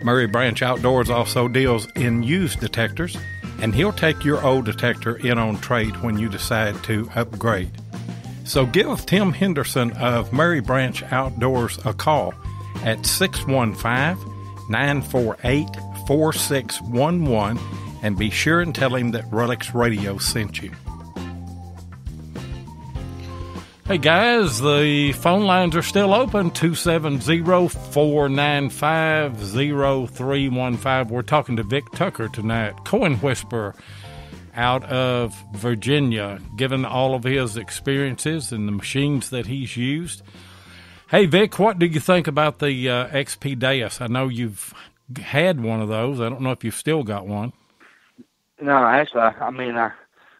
Murray Branch Outdoors also deals in used detectors, and he'll take your old detector in on trade when you decide to upgrade. So give Tim Henderson of Murray Branch Outdoors a call at 615-948-4611 and be sure and tell him that Relics Radio sent you. Hey guys, the phone lines are still open, 270-495-0315. We're talking to Vic Tucker tonight, Coin Whisperer out of Virginia, giving all of his experiences and the machines that he's used. Hey Vic, what do you think about the XP Deus? I know you've had one of those. I don't know if you've still got one. No, actually,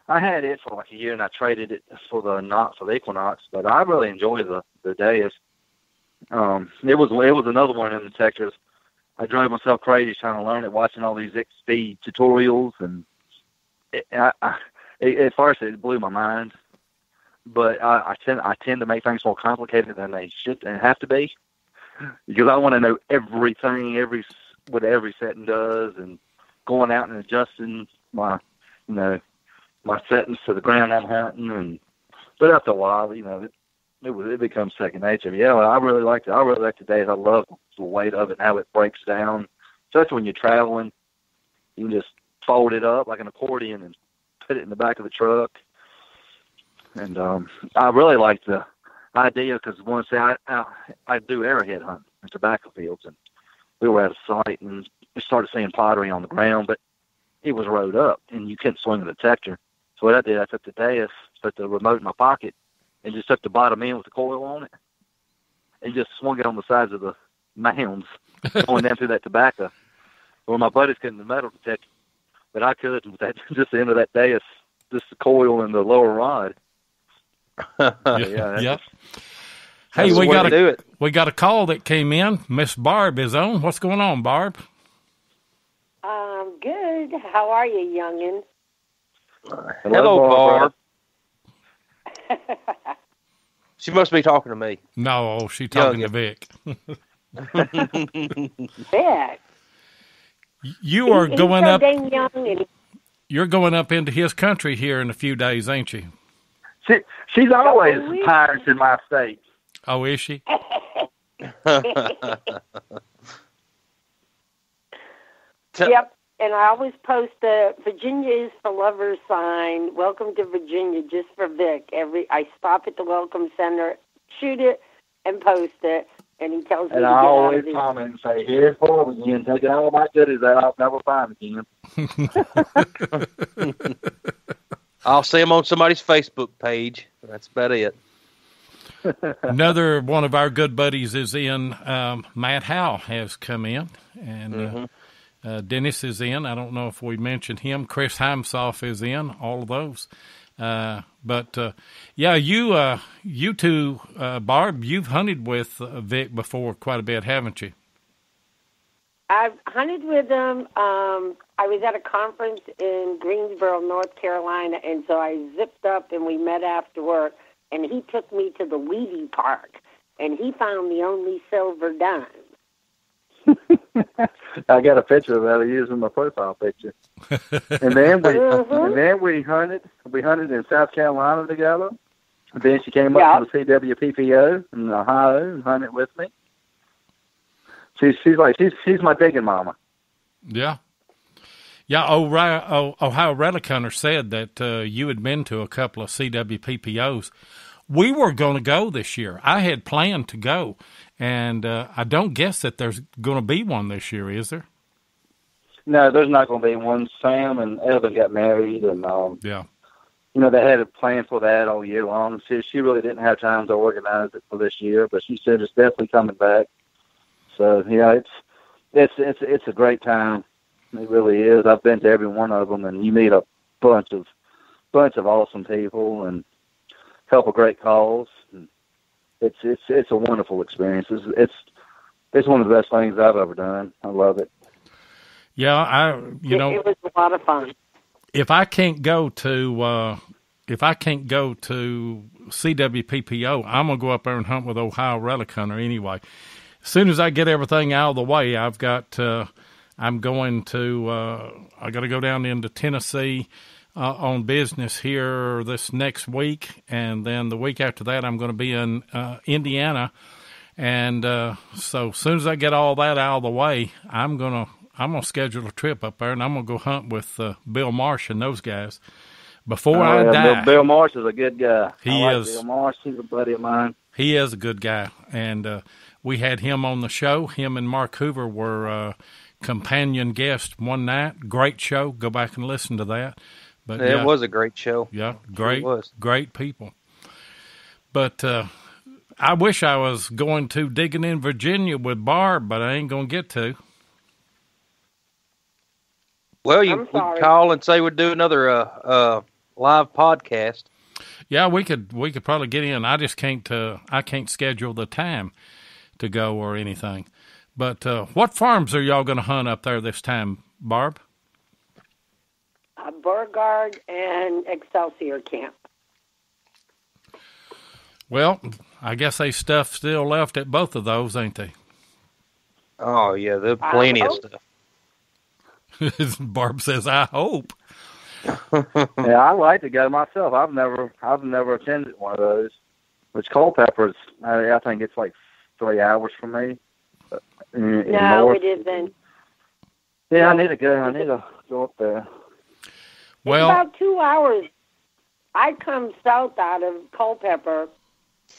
I had it for like a year, and I traded it for the Equinox. But I really enjoy the Deus. It was another one in the detectors. I drove myself crazy trying to learn it, watching all these XP tutorials, and at first it blew my mind. But I tend to make things more complicated than they should and have to be, because I want to know everything, every what every setting does, and going out and adjusting my settings to the ground I'm hunting. But after a while, it becomes second nature. Yeah, I really like it. I really like the days. I love the weight of it and how it breaks down. Especially when you're traveling, you can just fold it up like an accordion and put it in the back of the truck. And I really like the idea because I do arrowhead hunting in tobacco fields, and we were at a site and we started seeing pottery on the ground, but it was rode up and you couldn't swing a detector. So what I did, I took the dais, put the remote in my pocket, and just took the bottom end with the coil on it, and just swung it on the sides of the mounds, going down through that tobacco. Well, my buddies couldn't the metal detector, but I could with that, just the end of that dais, just the coil and the lower rod. Yeah. Hey, we got a call that came in. Miss Barb is on. What's going on, Barb? Good. How are you, youngin? Hello, Barb. She must be talking to me. No, she's talking to Vic. Vic. You are going up. Dang young and you're going up into his country here in a few days, ain't you? She's always pirates in my state. Oh, is she? Yep. And I always post the Virginia is for Lovers sign. Welcome to Virginia, just for Vic. I stop at the Welcome Center, shoot it, and post it. And he tells me. And I always comment and say, "Here's for again. Taking all my goodies that I'll never find again." I'll see him on somebody's Facebook page. That's about it. Another one of our good buddies is in. Matt Howe has come in, and Dennis is in. I don't know if we mentioned him. Chris Heimsoff is in. All of those. But you two, Barb, you've hunted with Vic before quite a bit, haven't you? I've hunted with him. I was at a conference in Greensboro, North Carolina, and so I zipped up and we met after work, and he took me to the Wheatie Park, and he found the only silver dime. I got a picture of that using my profile picture. And then we hunted in South Carolina together. And then she came up to the CWPPO in Ohio and hunted with me. She's my digging mama. Yeah. Yeah, Ohio Relic Hunter said that you had been to a couple of CWPPOs. We were going to go this year. I had planned to go, and I don't guess that there's going to be one this year, is there? No, there's not going to be one. Sam and Evan got married, and they had a plan for that all year long. She really didn't have time to organize it for this year, but she said it's definitely coming back. So it's a great time. It really is. I've been to every one of them, and you meet a bunch of awesome people and help a great cause. And it's a wonderful experience. It's one of the best things I've ever done. I love it. Yeah, it was a lot of fun. If I can't go to CWPPO, I'm gonna go up there and hunt with Ohio Relic Hunter anyway. As soon as I get everything out of the way, I got to go down into Tennessee on business here this next week, and then the week after that, I'm going to be in Indiana. And so as soon as I get all that out of the way, I'm gonna schedule a trip up there, and I'm gonna go hunt with Bill Marsh and those guys before I die. Bill Marsh is a good guy. He is. Bill Marsh, he's a buddy of mine. He is a good guy, and we had him on the show. Him and Mark Hoover were companion guests one night. Great show. Go back and listen to that. But it was a great show. Yeah, great people. But I wish I was going to digging in Virginia with Barb, but I ain't going to get to. Well, we could call and say we'd do another live podcast. Yeah, we could probably get in. I just can't. I can't schedule the time to go or anything. But what farms are y'all going to hunt up there this time, Barb? Beauregard and Excelsior Camp. Well, I guess they stuff still left at both of those, ain't they? Oh, yeah, there's plenty of stuff. Barb says, I hope. Yeah, I like to go myself. I've never attended one of those. Which Culpeper's, I think it's like 3 hours from me. No, it isn't. Yeah, I need to go up there. Well, it's about 2 hours. I come south out of Culpeper,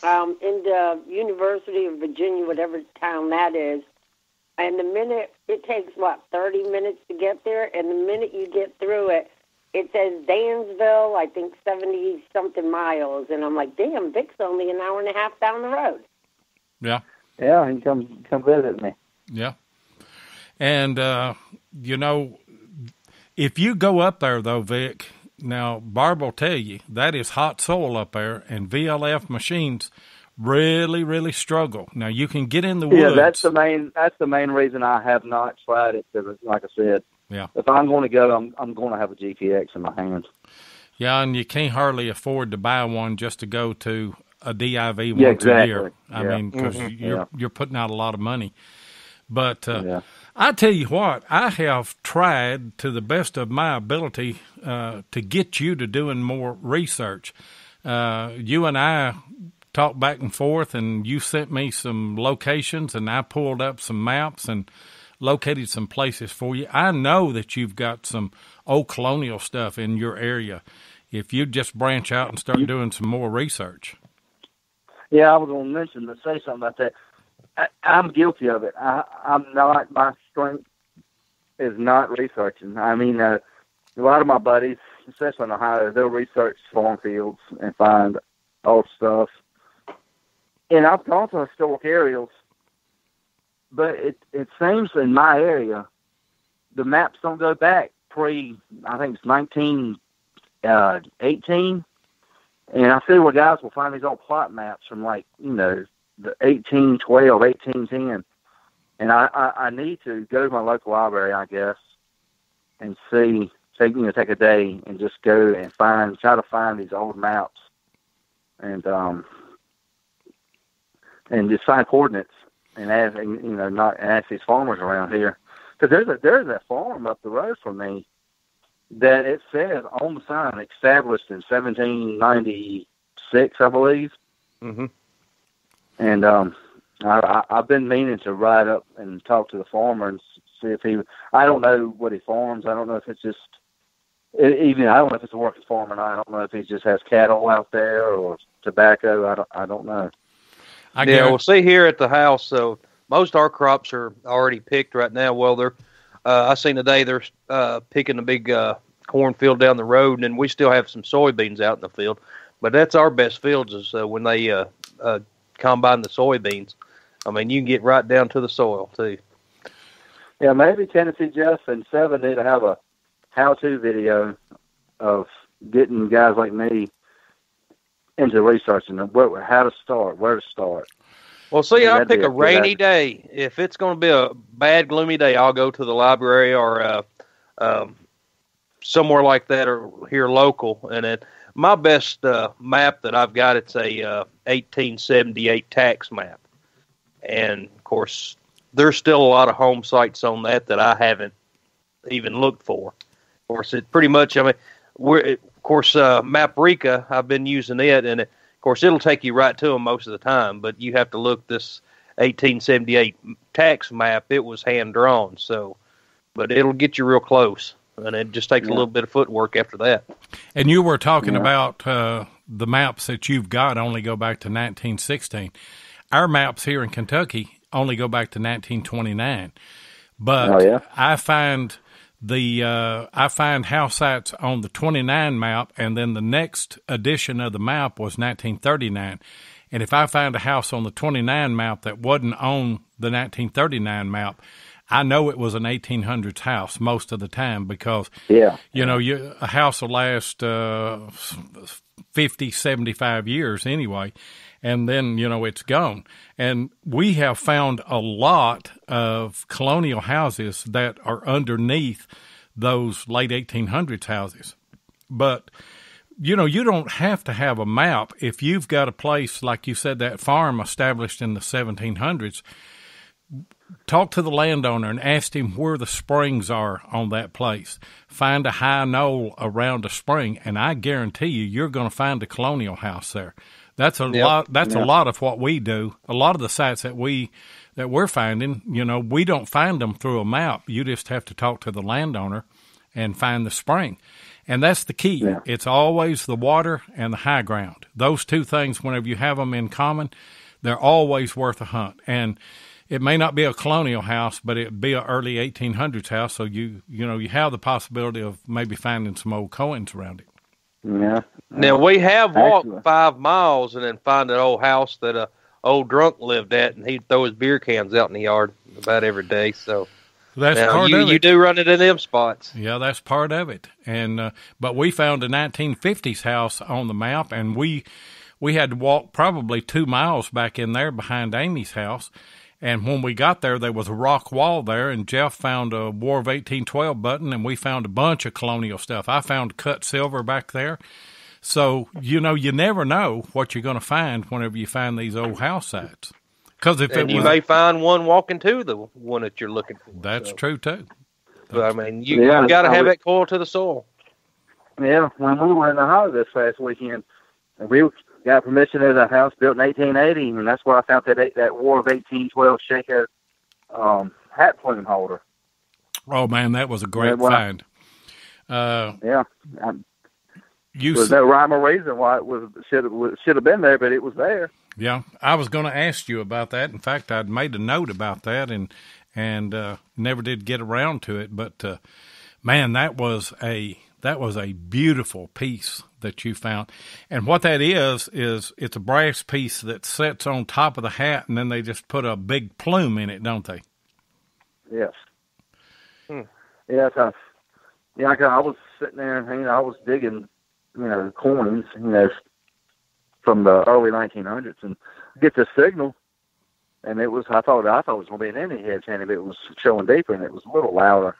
into University of Virginia, whatever town that is. And the minute, it takes, 30 minutes to get there? And the minute you get through it, it says Dansville, I think 70-something miles. And I'm like, damn, Vic's only an hour and a half down the road. Yeah. Yeah, he come visit me. Yeah. And, if you go up there, though, Vic, now, Barb will tell you, that is hot soil up there, and VLF machines really, really struggle. Now, you can get in the woods. Yeah, that's the main reason I have not tried it, because, like I said, yeah, if I'm going to go, I'm going to have a GPX in my hands. Yeah, and you can't hardly afford to buy one just to go to a DIV once exactly. a year. I mean, because you're putting out a lot of money. But I tell you what, I have tried to the best of my ability to get you to doing more research. You and I talked back and forth, and you sent me some locations, and I pulled up some maps and located some places for you. I know that you've got some old colonial stuff in your area. If you just branch out and start doing some more research. Yeah, I was going to say something about that. I'm guilty of it. I'm not. My strength is not researching. I mean, a lot of my buddies, especially in Ohio, they'll research farm fields and find old stuff. And I've gone to historic areas, but it seems in my area, the maps don't go back I think it's 1918. And I see where guys will find these old plot maps from the 1812, 1810. And I need to go to my local library, I guess, and take a day and just go and try to find these old maps and just find coordinates and ask these farmers around here. Because there's a farm up the road from me that it says on the sign, established in 1796, I believe. Mm-hmm. And I've been meaning to ride up and talk to the farmer and see if I don't know what he farms. I don't know if it's just, I don't know if it's a working farm or not. I don't know if he just has cattle out there or tobacco. I don't know. We'll see here at the house. So most of our crops are already picked right now. Well, I seen today they're picking a big cornfield down the road, and then we still have some soybeans out in the field. But that's our best fields is when they combine the soybeans. I mean, you can get right down to the soil too. Yeah, maybe Tennessee Jeff and Seven need to have a how-to video of getting guys like me into researching how to start, where to start. Well, see, I'll pick a rainy day. If it's going to be a bad, gloomy day, I'll go to the library or somewhere like that or here local. And my best map that I've got, it's a 1878 tax map. And, of course, there's still a lot of home sites on that I haven't even looked for. Of course, it pretty much, Maprica, I've been using it, and of course, it'll take you right to them most of the time, but you have to look this 1878 tax map. It was hand-drawn, but it'll get you real close, and it just takes a little bit of footwork after that. And you were talking about the maps that you've got only go back to 1916. Our maps here in Kentucky only go back to 1929, but I find house sites on the 29 map, and then the next edition of the map was 1939. And if I find a house on the 29 map that wasn't on the 1939 map, I know it was an 1800s house most of the time because, a house will last 50, 75 years anyway, and then, it's gone. And we have found a lot of colonial houses that are underneath those late 1800s houses. But, you don't have to have a map. If you've got a place, like you said, that farm established in the 1700s, talk to the landowner and ask him where the springs are on that place. Find a high knoll around a spring, and I guarantee you're going to find a colonial house there. That's a lot. That's a lot of what we do. A lot of the sites that we're finding, we don't find them through a map. You just have to talk to the landowner and find the spring. And that's the key. Yeah. It's always the water and the high ground. Those two things, whenever you have them in common, they're always worth a hunt. And it may not be a colonial house, but it'd be an early 1800s house. So you have the possibility of maybe finding some old coins around it. Yeah. Now we have walked 5 miles and then find an old house that a old drunk lived at, and he'd throw his beer cans out in the yard about every day. So that's part of it. You do run it in them spots. Yeah, that's part of it. And but we found a 1950s house on the map, and we had to walk probably 2 miles back in there behind Amy's house. And when we got there, there was a rock wall there, and Jeff found a War of 1812 button, and we found a bunch of colonial stuff. I found cut silver back there. So, you never know what you're going to find whenever you find these old house sites. You may find one walking to the one that you're looking for. That's true, too. You got to have that coil to the soil. Yeah, when we were in Ohio this past weekend, we got permission at a house built in 1880, and that's where I found that War of 1812 Shaker hat plume holder. Oh, man, that was a great find. There's no rhyme or reason why it should have been there, but it was there. Yeah, I was going to ask you about that. In fact, I'd made a note about that and never did get around to it. But man, that was a beautiful piece that you found. And what that is it's a brass piece that sits on top of the hat, and then they just put a big plume in it, don't they? Yes. Yes. I was sitting there and I was digging, coins, from the early 1900s, and get the signal, and I thought it was going to be an Indian head chanting, but it was showing deeper, and it was a little louder.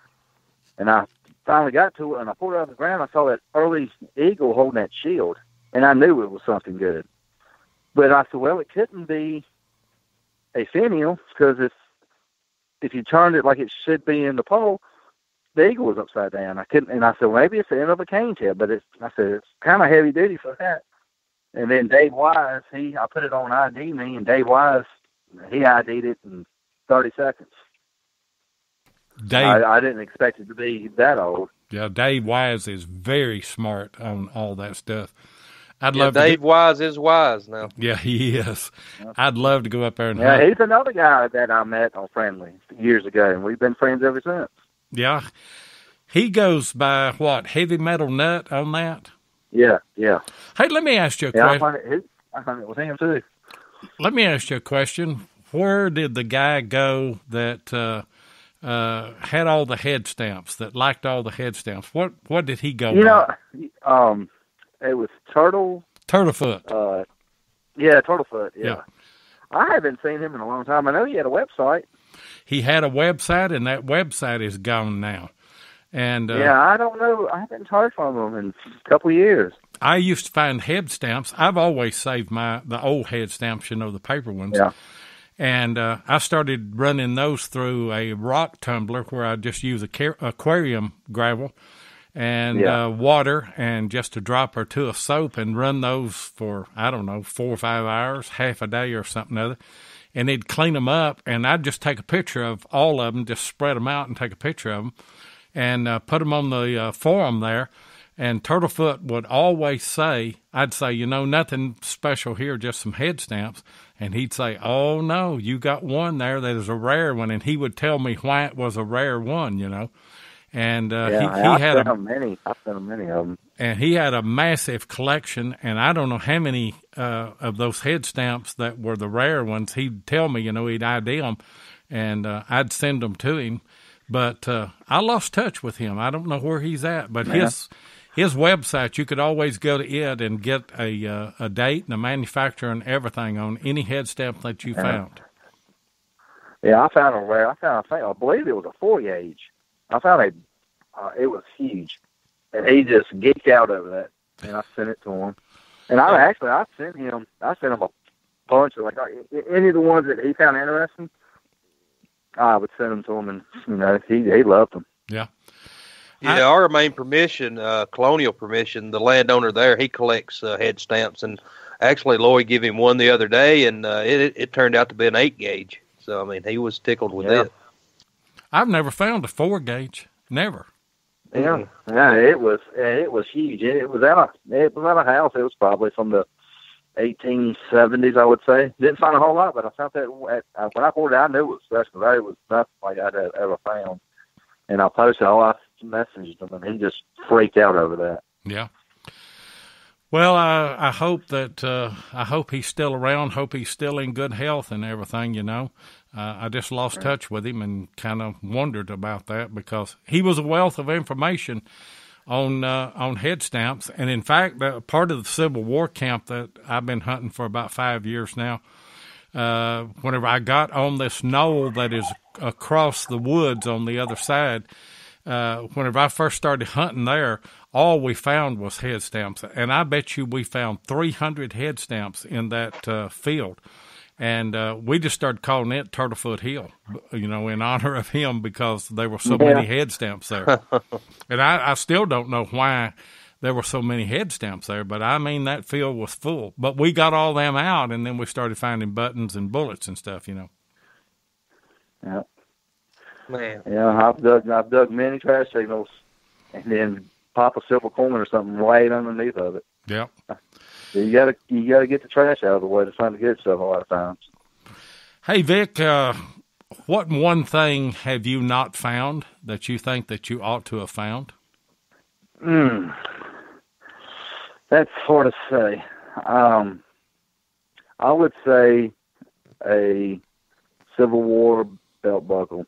And I finally got to it, and I pulled it out of the ground. I saw that early eagle holding that shield, and I knew it was something good. But I said, well, it couldn't be a finial, because if you turned it like it should be in the pole, the eagle was upside down. I couldn't, and I said, well, maybe it's the end of a cane tail, but it's kind of heavy duty for that. And then Dave Wise, I put it on ID me, and Dave Wise, he ID'd it in 30 seconds. I didn't expect it to be that old. Yeah, Dave Wise is very smart on all that stuff. Dave Wise is wise now. Yeah, he is. I'd love to go up there and hunt. He's another guy that I met on Friendly years ago, and we've been friends ever since. Yeah. He goes by, what, Heavy Metal Nut on that? Yeah. Hey, let me ask you a question. I found it with him, too. Let me ask you a question. Where did the guy go that had all the head stamps, that liked all the head stamps? What did he go by? It was Turtlefoot. Yeah, Turtlefoot, yeah. I haven't seen him in a long time. I know he had a website. He had a website, and that website is gone now. And I don't know. I haven't heard from him in a couple of years. I used to find head stamps. I've always saved the old head stamps, the paper ones. Yeah. And I started running those through a rock tumbler where I just use aquarium gravel and water and just a drop or two of soap, and run those for, 4 or 5 hours, half a day or something other. And it'd clean them up, and I'd just take a picture of all of them, just spread them out and take a picture of them, and put them on the forum there. And Turtlefoot would always say, I'd say, nothing special here, just some head stamps. And he'd say, oh, no, you got one there that is a rare one. And he would tell me why it was a rare one, And he had many. I've seen many of them. And he had a massive collection, and I don't know how many of those head stamps that were the rare ones. He'd tell me, he'd ID them, and I'd send them to him. But I lost touch with him. I don't know where he's at, but his website, you could always go to it and get a date and a manufacturer and everything on any head stamp that you found. Yeah, I found a rare. I believe it was a 4-gauge. I found it was huge, and he just geeked out over that. And I sent it to him. And I sent him a bunch of any of the ones that he found interesting. I would send them to him, and he loved them. Yeah. Yeah, our main permission, Colonial Permission, the landowner there, he collects head stamps, and actually Lloyd gave him one the other day, and it turned out to be an 8-gauge. So I mean, he was tickled with it. I've never found a 4-gauge. Never. Yeah, it was huge. It was at a house. It was probably from the 1870s, I would say. Didn't find a whole lot, but I found that when I poured it, I knew it was special. It was nothing like I'd ever found. And I posted all I messaged him, and he just freaked out over that. Yeah. Well, I hope that I hope he's still around. Hope he's still in good health and everything. I just lost touch with him and kind of wondered about that because he was a wealth of information on head stamps. And in fact, part of the Civil War camp that I've been hunting for about 5 years now. Whenever I got on this knoll that is across the woods on the other side, whenever I first started hunting there, all we found was head stamps. And I bet you we found 300 head stamps in that field. And we just started calling it Turtlefoot Hill, in honor of him because there were so many head stamps there. And I still don't know why there were so many head stamps there, but I mean, that field was full. But we got all them out, and then we started finding buttons and bullets and stuff, Yeah. Man. Yeah, I've dug many trash signals, and then pop a silver coin or something right underneath of it. Yeah. You gotta get the trash out of the way to find the good stuff a lot of times. Hey, Vic, what one thing have you not found that you think that you ought to have found? That's hard to say. I would say a Civil War belt buckle.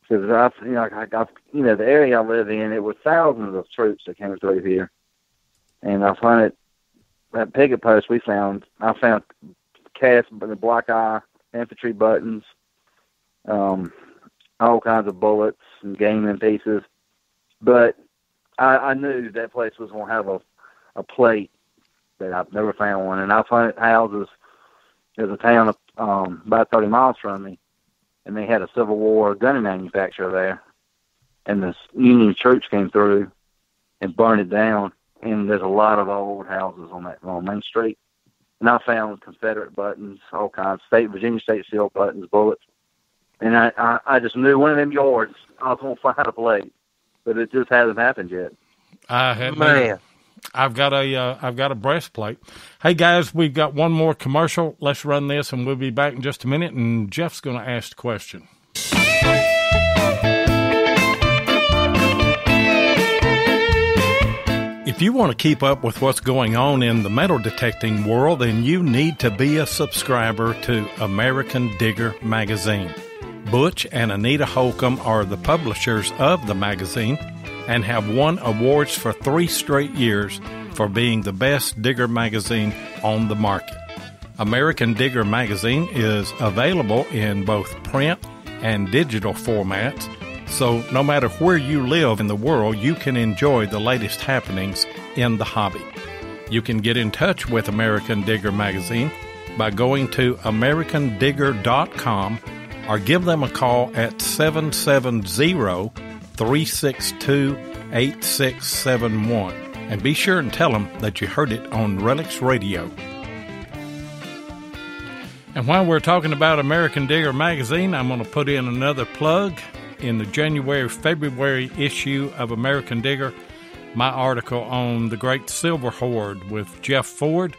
Because the area I live in, it was thousands of troops that came through here, and I find it that picket post I found cast the black eye infantry buttons, all kinds of bullets and gaming pieces, but I knew that place was going to have a plate that I've never found one, and I found houses. There's a town about 30 miles from me, and they had a Civil War gun manufacturer there, and the Union troops came through and burned it down, and there's a lot of old houses on Main Street, and I found Confederate buttons, all kinds, Virginia State seal buttons, bullets, and I just knew one of them yards I was going to find a plate, but it just hasn't happened yet. Man. I've got a breastplate. Hey guys, we've got one more commercial. Let's run this, and we'll be back in just a minute. And Jeff's going to ask the question. If you want to keep up with what's going on in the metal detecting world, then you need to be a subscriber to American Digger magazine. Butch and Anita Holcomb are the publishers of the magazine and have won awards for 3 straight years for being the best digger magazine on the market. American Digger magazine is available in both print and digital formats, so no matter where you live in the world, you can enjoy the latest happenings in the hobby. You can get in touch with American Digger magazine by going to americandigger.com or give them a call at 770-362-8671. And be sure and tell them that you heard it on Relics Radio. And while we're talking about American Digger magazine, I'm going to put in another plug. In the January-February issue of American Digger, my article on the Great Silver Hoard with Jeff Ford,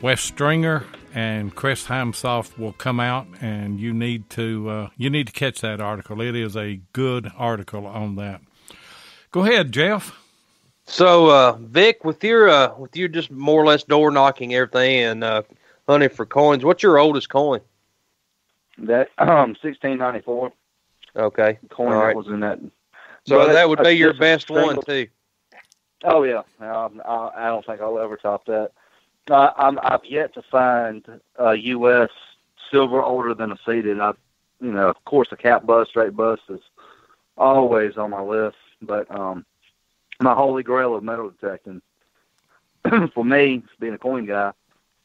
Wes Stringer, and Chris Heimsoft will come out, and you need to catch that article. It is a good article on that. Go ahead, Jeff. So, Vic, with your just more or less door knocking everything and hunting for coins, what's your oldest coin? That 1694. Okay, coin all right. That was in that. So but that would be your best one too. Oh yeah, I don't think I'll ever top that. I've yet to find a U.S. silver older than a seated. Of course, the cap bust, straight bust is always on my list. But my holy grail of metal detecting, for me, being a coin guy,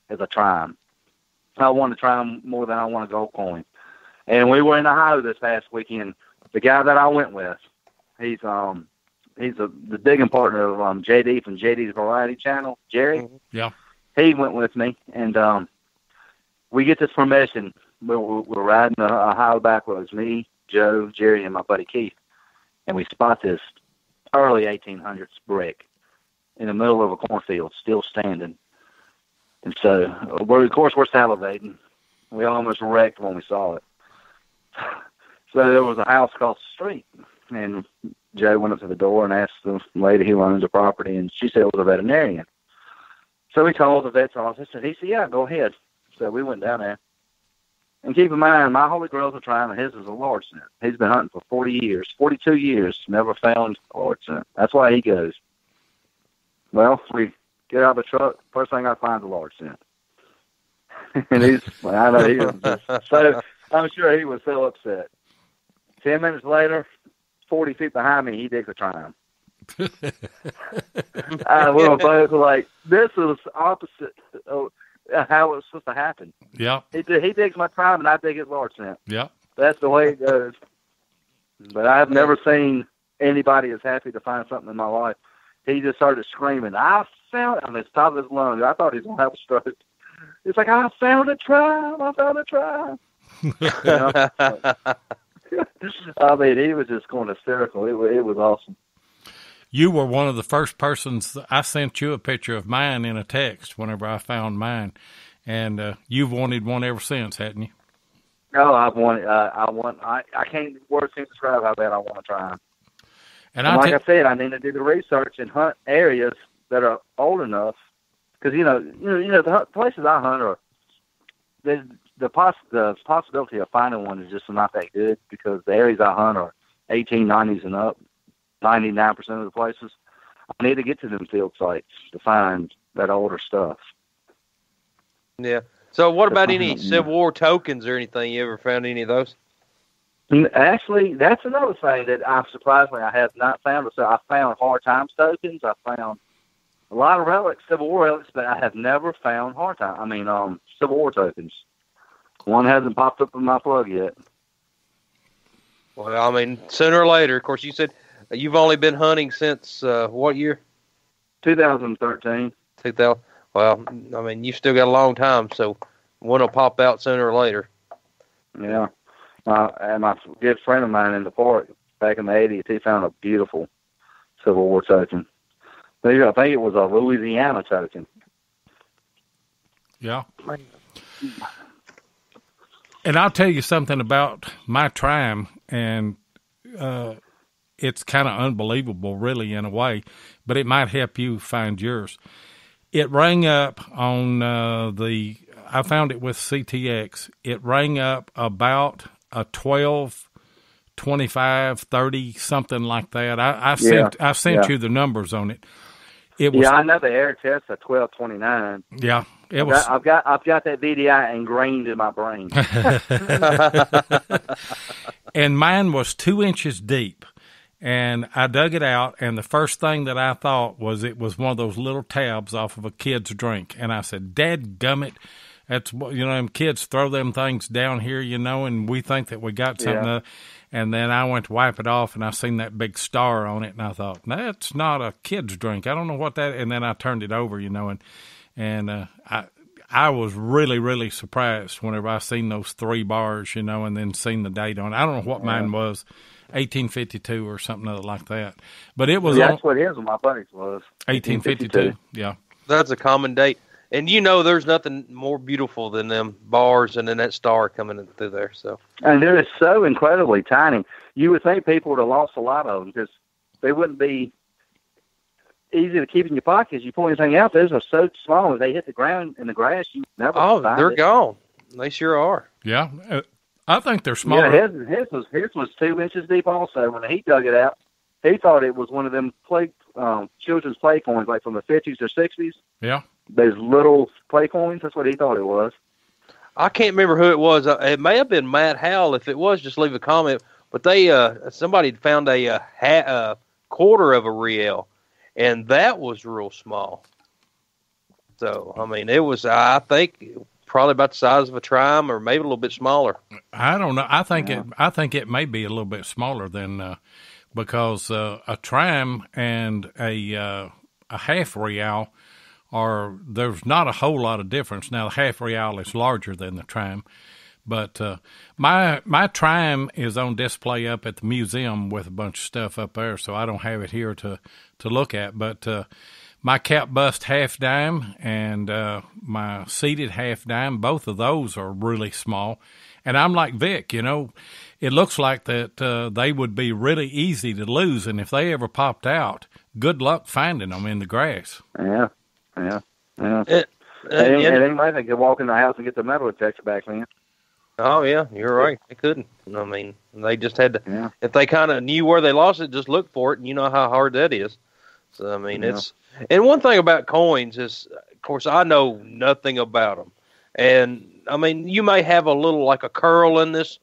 is a trime. I want a trime more than I want a gold coin. And we were in Ohio this past weekend. The guy that I went with, he's the digging partner of JD from JD's Variety Channel, Jerry. Yeah. He went with me, and we get this formation. We're riding the Ohio back roads, me, Joe, Jerry, and my buddy Keith, and we spot this early 1800s brick in the middle of a cornfield, still standing. And so, of course, we're salivating. We almost wrecked when we saw it. So there was a house across the street, and Joe went up to the door and asked the lady who owns the property, and she said it was a veterinarian. So we called the vet's office, and he said, yeah, go ahead. So we went down there. And keep in mind, my Holy Grail's a triumph, and his is a large scent. He's been hunting for 42 years, never found a large scent. That's why he goes. Well, we get out of the truck, first thing I find is a large scent. And I know he was just so, I'm sure he was so upset. 10 minutes later, 40 feet behind me, he digs a triumph. We were both like, this is opposite of how it was supposed to happen. Yeah. He digs my triumph, and I dig his large scent. Yeah. That's the way it goes. But I've never seen anybody as happy to find something in my life. He just started screaming, I found it. On the top of his lungs. I thought he was going to have a stroke. It's like, I found a triumph. I found a triumph. I mean, he was just going hysterical. It was awesome. You were one of the first persons. I sent you a picture of mine in a text whenever I found mine, and you've wanted one ever since, hadn't you? Oh, I can't words to describe how bad I want to try them. And like I said, I need to do the research and hunt areas that are old enough, because the places I hunt are the possibility of finding one is just not that good, because the areas I hunt are 1890s and up, 99% of the places. I need to get to them field sites to find that older stuff. Yeah. So what about any Civil War tokens or anything? You ever found any of those? Actually, that's another thing that I have not found. So I found hard times tokens. I found a lot of relics, Civil War relics, but I have never found Civil War tokens. One hasn't popped up in my plug yet. Well, I mean, sooner or later. Of course, you said you've only been hunting since what year? 2013. 2000. Well, I mean, you've still got a long time, so one will pop out sooner or later. Yeah. And my good friend of mine in the park back in the 80s, he found a beautiful Civil War token. I think it was a Louisiana token. Yeah. And I'll tell you something about my triumph, and it's kind of unbelievable, really, in a way, but it might help you find yours. It rang up on I found it with CTX. It rang up about a 12, 25, 30, something like that. I sent you the numbers on it. It was, I know the air test at 1229. Yeah, it was. I've got that VDI ingrained in my brain. And mine was 2 inches deep. And I dug it out, and the first thing that I thought was it was one of those little tabs off of a kid's drink. And I said, dadgummit, that's what, them kids throw them things down here, and we think that we got something. Yeah. And then I went to wipe it off, and I seen that big star on it, and I thought, that's not a kid's drink. I don't know what that. And then I turned it over, and I was really, really surprised whenever I seen those 3 bars, and then seen the date on it. I don't know what mine was. 1852 or something like that, but it was. That's what his and my buddy's was. 1852. Yeah, that's a common date, and there's nothing more beautiful than them bars and then that star coming in through there. So, and they're so incredibly tiny. You would think people would have lost a lot of them because they wouldn't be easy to keep in your pockets. You pull anything out, those are so small. If they hit the ground in the grass, you never. Oh, they're gone. They sure are. Yeah. I think they're smaller. Yeah, his was 2 inches deep also. When he dug it out, he thought it was one of them children's play coins, like from the 50s or 60s. Yeah. Those little play coins, that's what he thought it was. I can't remember who it was. It may have been Matt Howell. If it was, just leave a comment. But somebody found a quarter of a real, and that was real small. So, I mean, it was, I think, probably about the size of a Trime, or maybe a little bit smaller. I don't know. I think it may be a little bit smaller than because a Trime and a half real there's not a whole lot of difference. Now the half real is larger than the Trime, but my Trime is on display up at the museum with a bunch of stuff up there, so I don't have it here to look at. But my cap bust half dime and my seated half dime, both of those are really small. And I'm like Vic, it looks like that they would be really easy to lose, and if they ever popped out, good luck finding them in the grass. Yeah. Anybody they could walk in the house and get the metal detector back then. Oh, yeah, you're right. They couldn't. I mean, they just had to, if they kind of knew where they lost it, just look for it, and you know how hard that is. So, I mean, and one thing about coins is, of course, I know nothing about them. And, I mean, you may have a little, like a curl in this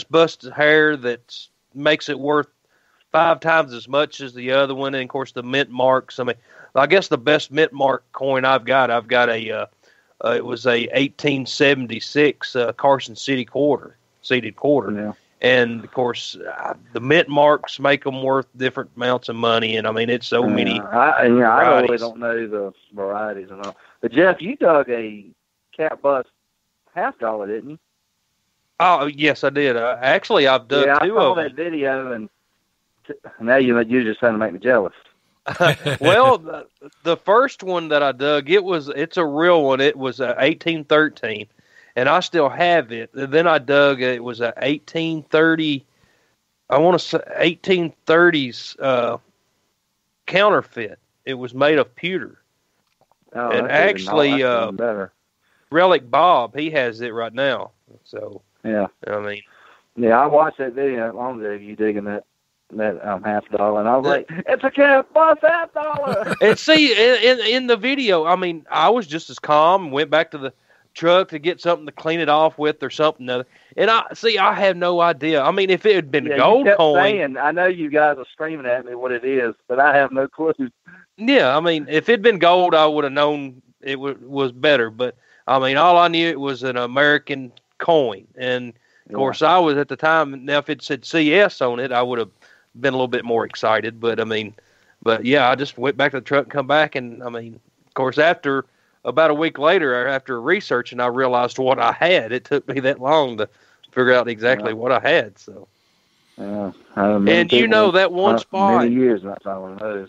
busted hair that makes it worth 5 times as much as the other one. And, of course, the mint marks. I mean, I guess the best mint mark coin I've got it was a 1876 Carson City seated quarter. Yeah. And, of course, the mint marks make them worth different amounts of money. And, I mean, it's so many I really don't know the varieties and all. But, Jeff, you dug a cap bust $50, didn't you? Oh, yes, I did. Actually, I've dug 2 of them. I saw that video, and now you're just trying to make me jealous. Well, the first one that I dug, it's a real one. It was 1813, and I still have it. And then I dug, it was a 1830, I want to say 1830s counterfeit. It was made of pewter. Oh, and actually, Relic Bob, he has it right now. So, yeah. I mean. Yeah, I watched that video not long ago, you digging that $50, and I was like, it's a cap bust $50. And see, in the video, I mean, I was just as calm, went back to the truck to get something to clean it off with or something other. And I have no idea. I mean, if it had been a gold coin. I know you guys are screaming at me what it is, but I have no clue. Yeah, I mean, if it had been gold, I would have known it was better. But, I mean, all I knew, it was an American coin. And, of course, I was at the time, now if it said CS on it, I would have been a little bit more excited. But, I mean, yeah, I just went back to the truck and come back. And, I mean, of course, after about a week later, after researching, I realized what I had. It took me that long to figure out exactly what I had. So, and that one spot, many years, that's all I know.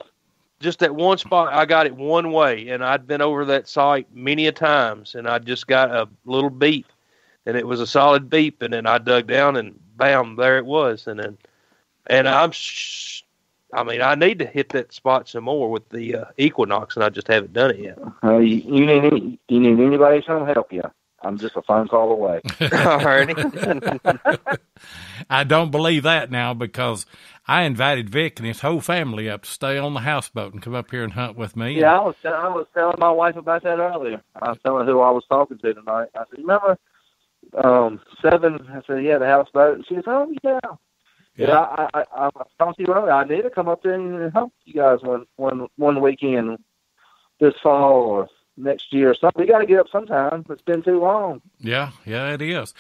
Just that one spot, I got it one way, and I'd been over that site many a times, and I just got a little beep, and it was a solid beep, and then I dug down, and bam, there it was, and I need to hit that spot some more with the Equinox, and I just haven't done it yet. You need anybody to help you. I'm just a phone call away. All righty. I don't believe that now, because I invited Vic and his whole family up to stay on the houseboat and come up here and hunt with me. Yeah, I was telling my wife about that earlier. I was telling who I was talking to tonight. I said, remember 7? I said, yeah, the houseboat. And she said, oh, yeah. Yeah, I talked to you earlier. I need to come up there and help you guys one weekend this fall or next year or something. We got to get up sometime. It's been too long. Yeah, it is.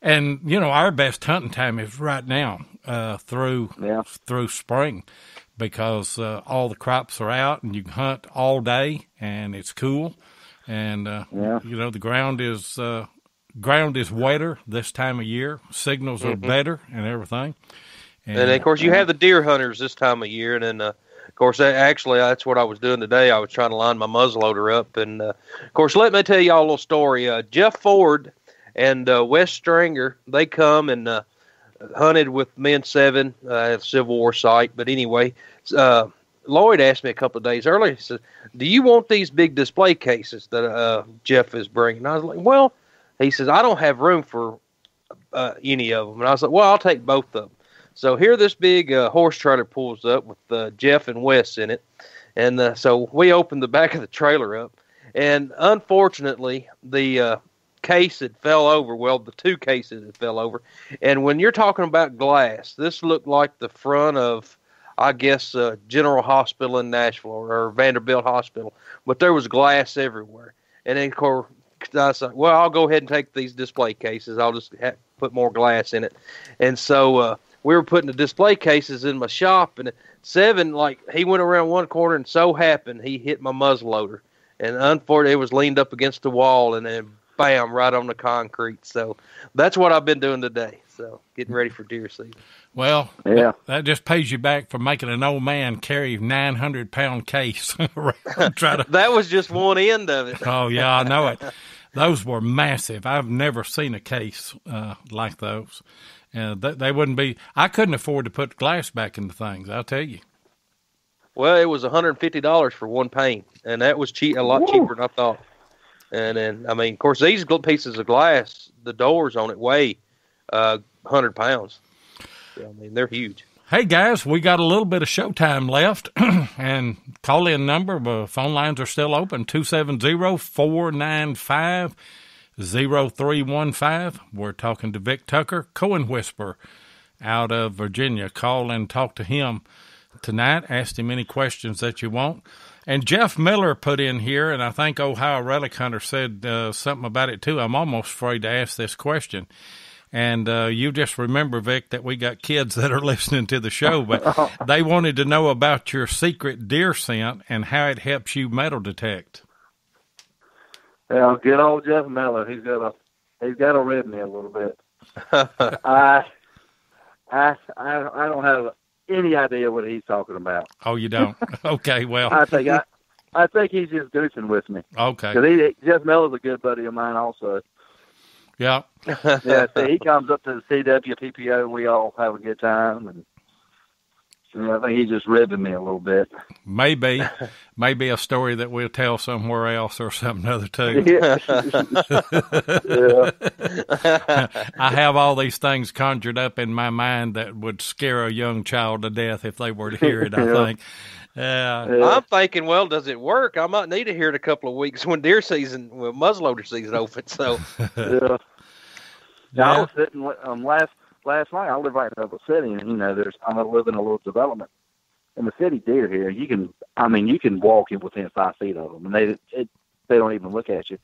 And, our best hunting time is right now through spring, because all the crops are out and you can hunt all day and it's cool. And, the ground is wetter this time of year. Signals are better and everything. And of course, you have the deer hunters this time of year. And then, of course, actually, that's what I was doing today. I was trying to line my muzzleloader up. And, of course, let me tell y'all a little story. Jeff Ford and Wes Stringer, they come and hunted with me and Seven at a Civil War site. But anyway, Lloyd asked me a couple of days earlier, he said, do you want these big display cases that Jeff is bringing? And I was like, well, he says, I don't have room for any of them. And I was like, well, I'll take both of them. So here this big horse trailer pulls up with Jeff and Wes in it. And so we opened the back of the trailer up. And unfortunately, the case had fell over. Well, the 2 cases had fell over. And when you're talking about glass, this looked like the front of, I guess, General Hospital in Nashville or Vanderbilt Hospital. But there was glass everywhere. And then, of course, I said, well, I'll go ahead and take these display cases. I'll just put more glass in it. And so we were putting the display cases in my shop, and at 7, like, he went around one corner and so happened he hit my muzzleloader. And unfortunately, it was leaned up against the wall, and then bam, right on the concrete. So that's what I've been doing today. So getting ready for deer season. Well, yeah, that just pays you back for making an old man carry 900-pound case. That was just one end of it. Oh, yeah, I know it. Those were massive. I've never seen a case like those. They wouldn't be. I couldn't afford to put glass back into things, I'll tell you. Well, it was $150 for one pane, and that was a lot cheaper than I thought. And then, I mean, of course, these pieces of glass, the doors on it weigh 100 pounds. So, I mean, they're huge. Hey, guys, we got a little bit of showtime left, and call-in number, phone lines are still open, 270-495-0315. We're talking to Vic Tucker, Cohen Whisperer, out of Virginia. Call and talk to him tonight. Ask him any questions that you want. And Jeff Miller put in here, and I think Ohio Relic Hunter said something about it too. I'm almost afraid to ask this question. And you just remember, Vic, that we got kids that are listening to the show, but they wanted to know about your secret deer scent and how it helps you metal detect. Yeah, good old Jeff Miller. He's got to rib me a little bit. I don't have any idea what he's talking about. Oh, you don't? Okay, well. I think he's just goofing with me. Okay. Because Jeff Miller's a good buddy of mine also. Yeah. Yeah, so he comes up to the CWPPO and we all have a good time. And so I think he's just ribbing me a little bit. Maybe a story that we'll tell somewhere else or something other too. Yeah. I have all these things conjured up in my mind that would scare a young child to death if they were to hear it, I think. I'm thinking, well, does it work? I might need to hear it a couple of weeks when muzzleloader season opens. So, yeah. Now, I was sitting last night. I live right in the city, and I live in a little development. In the city deer here, you can walk in within 5 feet of them, and they don't even look at you.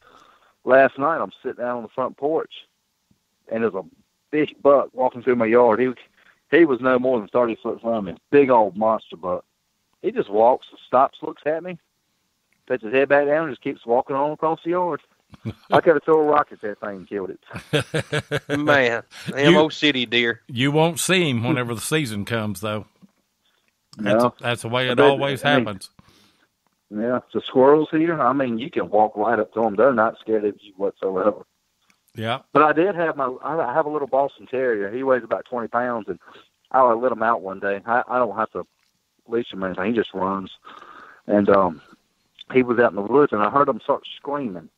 Last night, I'm sitting down on the front porch, and there's a big buck walking through my yard. He was no more than 30 foot from me. Big old monster buck. He just walks, stops, looks at me, puts his head back down, and just keeps walking on across the yard. I could have thrown a rock at that thing and killed it. Man, old city deer. You won't see him whenever the season comes, though. That's the way it always happens. Yeah, the squirrels here, you can walk right up to them. They're not scared of you whatsoever. Yeah. But I have a little Boston Terrier. He weighs about 20 pounds, and I let him out one day. I don't have to leash him or anything. He just runs. And he was out in the woods, and I heard him start screaming.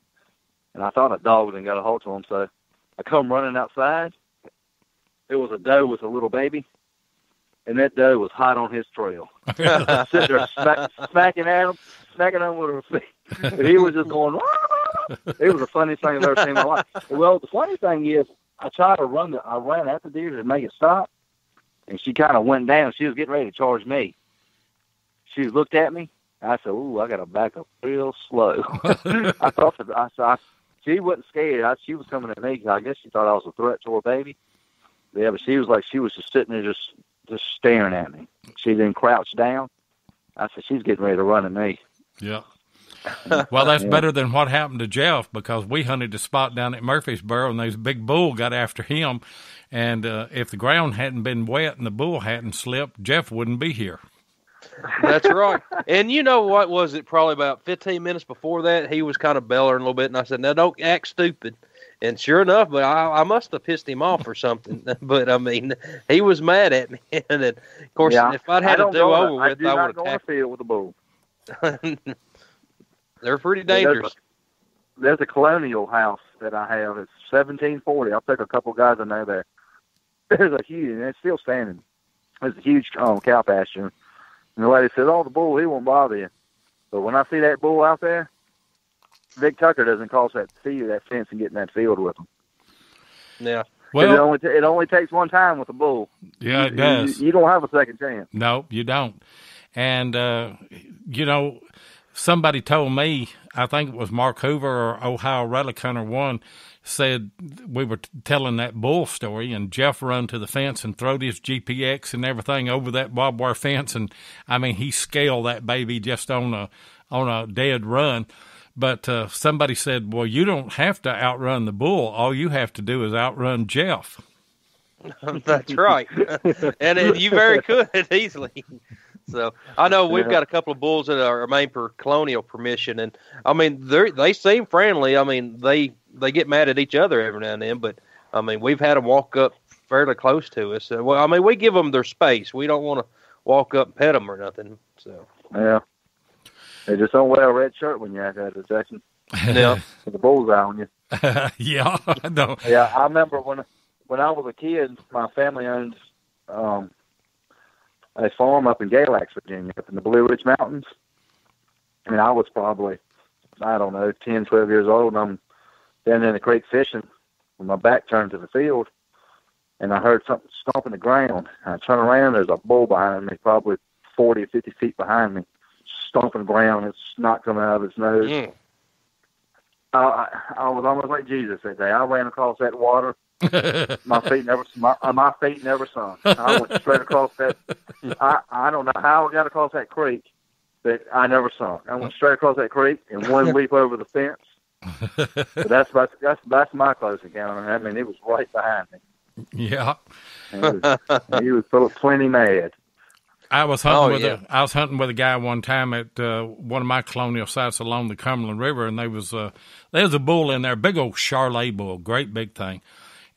And I thought a dog had got a hold of him, so I come running outside. It was a doe with a little baby, and that doe was hot on his trail. Sitting there smacking at him, smacking him with her feet. And he was just going, Wah! It was the funniest thing I've ever seen in my life. Well, the funny thing is, I ran at the deer to make it stop, and she kind of went down. She was getting ready to charge me. She looked at me. I said, "Ooh, I got to back up real slow." She wasn't scared. She was coming at me. I guess she thought I was a threat to her baby. Yeah, but she was just sitting there just staring at me. She then crouched down. I said, she's getting ready to run at me. Yeah. Well, that's better than what happened to Jeff, because we hunted a spot down at Murfreesboro, and this big bull got after him. And if the ground hadn't been wet and the bull hadn't slipped, Jeff wouldn't be here. That's right. And you know what was it? Probably about 15 minutes before that, he was kind of bellowing a little bit, and I said, "Now don't act stupid." And sure enough, but I must have pissed him off or something. But he was mad at me. And then, of course, if I'd had to do over with, I would have go on field with the bull. They're pretty dangerous. There's a colonial house that I have. It's 1740. I'll take a couple guys I know there. There's a huge, and it's still standing. There's a huge cow pasture. And the lady said, "Oh, the bull, he won't bother you." But when I see that bull out there, Vic Tucker doesn't cross that fence and get in that field with him. Yeah. Well, it only takes one time with a bull. Yeah, it does. You don't have a second chance. No, you don't. And, somebody told me, I think it was Mark Hoover or Ohio Relic Hunter 1, said we were telling that bull story, and Jeff run to the fence and throwed his GPX and everything over that barbed wire fence, and I mean he scaled that baby just on a dead run. But somebody said, well, you don't have to outrun the bull. All you have to do is outrun Jeff. That's right. And you very could easily. So I know we've got a couple of bulls that are made for colonial permission, and I mean they seem friendly. I mean they get mad at each other every now and then, but I mean we've had them walk up fairly close to us. Well, I mean we give them their space. We don't want to walk up and pet them or nothing. So yeah, they just don't wear a red shirt when you're out there, Jackson. Yeah, with the bullseye on you. Yeah, I know. Yeah, I remember when I was a kid, my family owned a farm up in Galax, Virginia, up in the Blue Ridge Mountains. I mean, I was probably, I don't know, 10, 12 years old, and I'm down in the creek fishing with my back turned to the field, and I heard something stomping the ground. I turn around, there's a bull behind me, probably 40 or 50 feet behind me, stomping the ground. It's snot coming out of its nose. Mm. I was almost like Jesus that day. I ran across that water. my feet never sunk. I went straight across that. I don't know how I got across that creek, but I never sunk. I went straight across that creek and one leap over the fence. But that's my close encounter. I mean, it was right behind me. Yeah, he was plenty mad. I was hunting with a guy one time at one of my colonial sites along the Cumberland River, and there was a bull in there, big old Charolais bull, great big thing.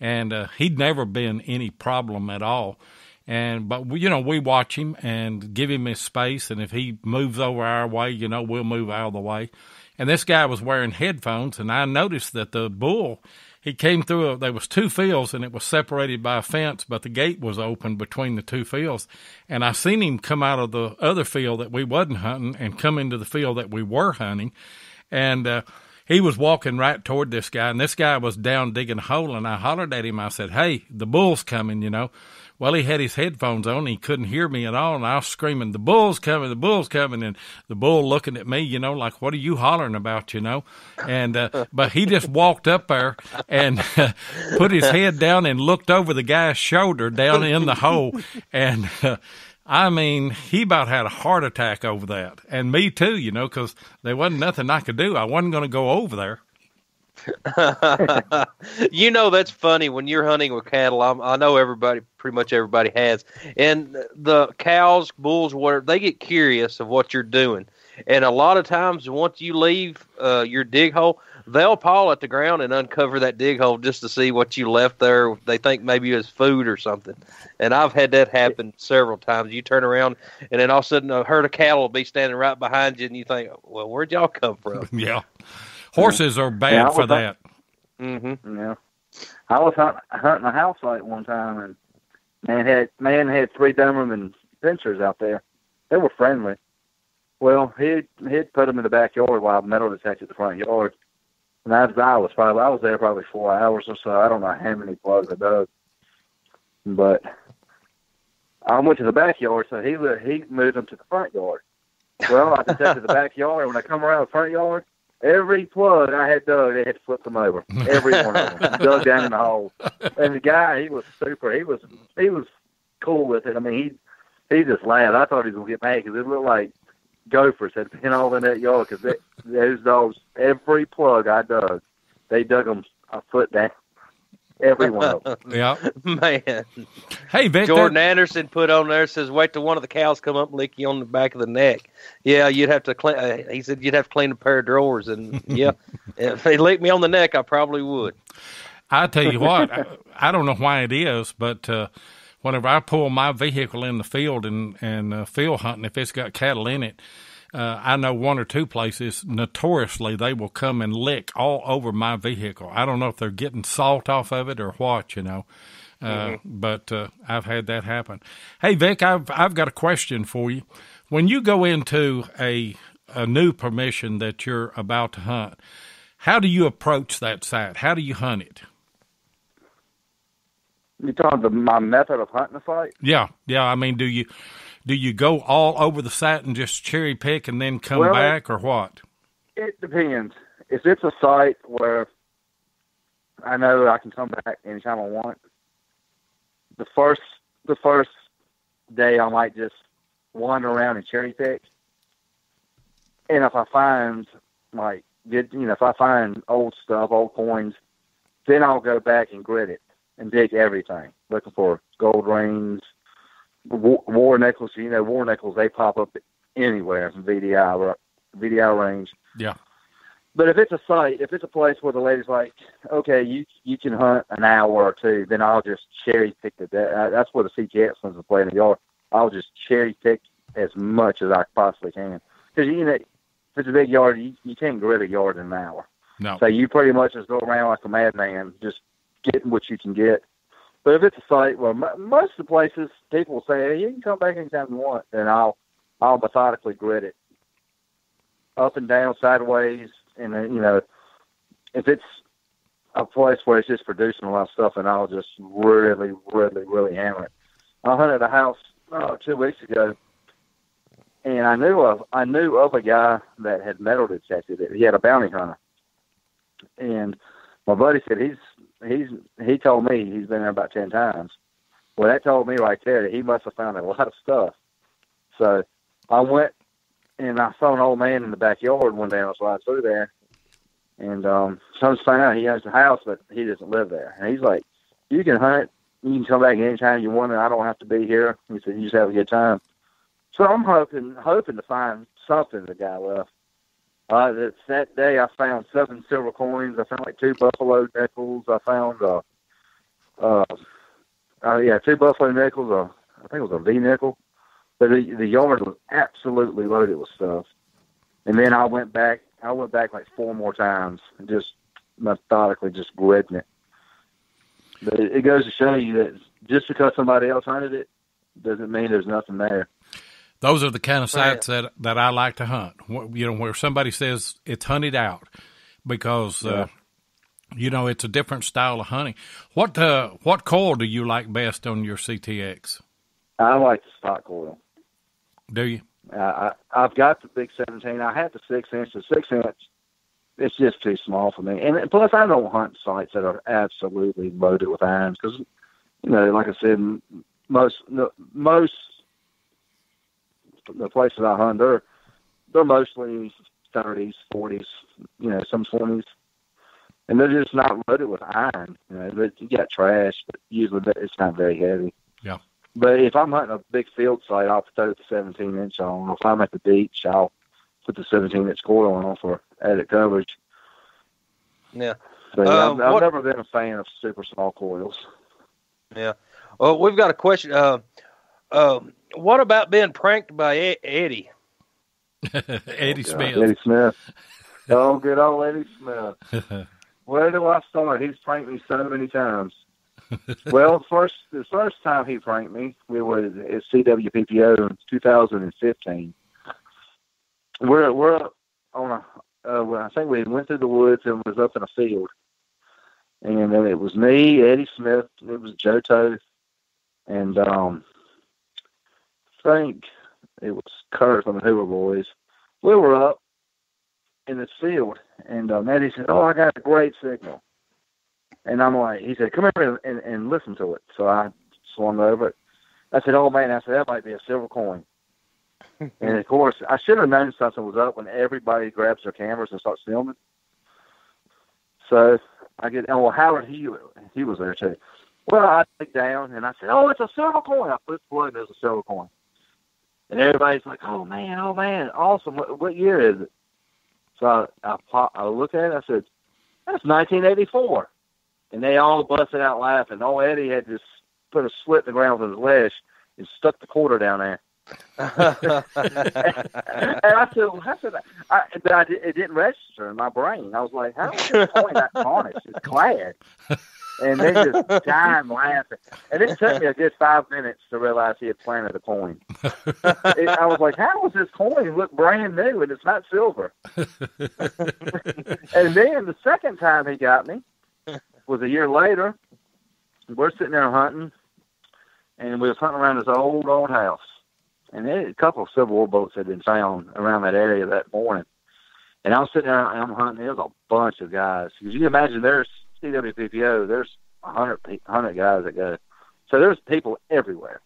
And he'd never been any problem at all. But we watch him and give him his space, and if he moves over our way, we'll move out of the way. And this guy was wearing headphones, and I noticed that the bull, he came through, there was two fields, and it was separated by a fence, but the gate was open between the two fields. And I seen him come out of the other field that we wasn't hunting and come into the field that we were hunting. And he was walking right toward this guy, and this guy was down digging a hole, and I hollered at him. I said, hey, the bull's coming, Well, he had his headphones on. He couldn't hear me at all, and I was screaming, the bull's coming, and the bull looking at me, like, what are you hollering about, And but he just walked up there and put his head down and looked over the guy's shoulder down in the hole, and I mean, he about had a heart attack over that. And me too, because there wasn't nothing I could do. I wasn't going to go over there. That's funny when you're hunting with cattle. I know pretty much everybody has. And the cows, bulls, whatever, they get curious of what you're doing. And a lot of times once you leave your dig hole, they'll paw at the ground and uncover that dig hole just to see what you left there. They think maybe it was food or something. And I've had that happen several times. You turn around, and then all of a sudden a herd of cattle will be standing right behind you, and you think, well, where'd y'all come from? Yeah. Horses are bad for that. Mm-hmm. Yeah. I was hunting a house site one time, and man had 3 Doberman pinchers out there. They were friendly. Well, he'd put them in the backyard while metal detected the front yard. And I was there probably 4 hours or so. I don't know how many plugs I dug. But I went to the backyard, so he moved them to the front yard. Well, I detected the backyard. When I come around the front yard, every plug I had dug, they had flipped them over. Every one of them. Dug down in the hole. And the guy, he was super. He was cool with it. I mean, he just laughed. I thought he was going to get mad because it looked like gophers had been all in that yard because those dogs, every plug I dug, they dug them a foot down. Every one of them. Yeah. Man. Hey, Vic. Jordan Anderson put on there, says, wait till one of the cows come up and lick you on the back of the neck. Yeah, you'd have to clean, he said you'd have to clean a pair of drawers. And yeah, if they licked me on the neck, I probably would. I tell you what, I don't know why it is, but whenever I pull my vehicle in the field and field hunting, if it's got cattle in it, I know 1 or 2 places, notoriously, they will come and lick all over my vehicle. I don't know if they're getting salt off of it or what, but I've had that happen. Hey, Vic, I've got a question for you. When you go into a new permission that you're about to hunt, how do you approach that site? How do you hunt it? You talking about my method of hunting the site? Yeah. I mean, do Do you go all over the site and just cherry pick and then come back, or what? It depends. If it's a site where I know I can come back anytime I want, the first day I might just wander around and cherry pick. And if I find if I find old stuff, old coins, then I'll go back and grit it and dig everything, looking for gold rings, war nickels. War nickels, they pop up anywhere from VDI range. Yeah. But if it's a site, if it's a place where the lady's like, okay, you can hunt an hour or two, then I'll just cherry pick the day. That's where the CTX ones are playing in the yard. I'll just cherry pick as much as I possibly can. Because, if it's a big yard, you can't grit a yard in an hour. No. So you pretty much just go around like a madman, just getting what you can get. But if it's a site where most of the places, people will say, hey, you can come back anytime you want, then I'll methodically grit it up and down, sideways. And then, if it's a place where it's just producing a lot of stuff, and I'll just really, really, really hammer it. I hunted a house 2 weeks ago, and I knew of a guy that had metal detected it. He had a bounty hunter, and my buddy said he told me he's been there about 10 times. Well, that told me right there that he must have found a lot of stuff. So I went, and I saw an old man in the backyard one day. I was riding through there, and so I found out he has a house, but he doesn't live there. And he's like, you can hunt. You can come back anytime you want, and I don't have to be here. He said, you just have a good time. So I'm hoping to find something the guy left. That day I found 7 silver coins. I found 2 buffalo nickels. I found 2 buffalo nickels. I think it was a V nickel. But the yard was absolutely loaded with stuff. And then I went back 4 more times and just methodically just gritting it. But it goes to show you that just because somebody else hunted it doesn't mean there's nothing there. Those are the kind of sites that I like to hunt. Where somebody says it's hunted out, because it's a different style of hunting. What coil do you like best on your CTX? I like the stock coil. Do you? I've got the big 17. I have the 6-inch. The 6-inch, it's just too small for me. And plus, I don't hunt sites that are absolutely loaded with irons because, like I said, most the places I hunt, they're mostly 30s, 40s, some 20s, and they're just not loaded with iron. You got trash, but usually it's not very heavy. Yeah. But if I'm hunting a big field site, I'll throw the 17-inch on. If I'm at the beach, I'll put the 17-inch coil on for added coverage. Yeah. So I've never been a fan of super small coils. Yeah. Well, we've got a question. What about being pranked by Eddie? Eddie Smith. Eddie Smith. Oh, good old Eddie Smith. Where do I start? He's pranked me so many times. Well, the first time he pranked me, we were at CWPPO in 2015. We're up on I think we went through the woods and was up in a field. And then it was me, Eddie Smith, it was Joe Toth, and I think it was Kurt from the Hoover Boys. We were up in this field, and Eddie said, I got a great signal. And I'm like, he said, come here and listen to it. So I swung over it. I said, man, that might be a silver coin. And of course, I should have known something was up when everybody grabs their cameras and starts filming. So I get, Howard, he was there too. Well, I dig down and I said, it's a silver coin. I put the plug, there's a silver coin. And everybody's like, oh man, awesome. What year is it? So I look at it, I said, that's 1984. And they all busted out laughing. Eddie had just put a slit in the ground with his ledge and stuck the quarter down there. And I said, it didn't register in my brain. I was like, how is this coin not tarnished? It's clad. And they just died laughing. And it took me a good 5 minutes to realize he had planted a coin. I was like, how does this coin look brand new and it's not silver? And then the second time he got me was a year later. We're sitting there hunting, and we was hunting around this old house. and a couple of Civil War boats had been found around that area that morning. And I'm sitting there, and I'm hunting. There's a bunch of guys. Because you can imagine there's CWPPO, there's 100 guys that go. So there's people everywhere.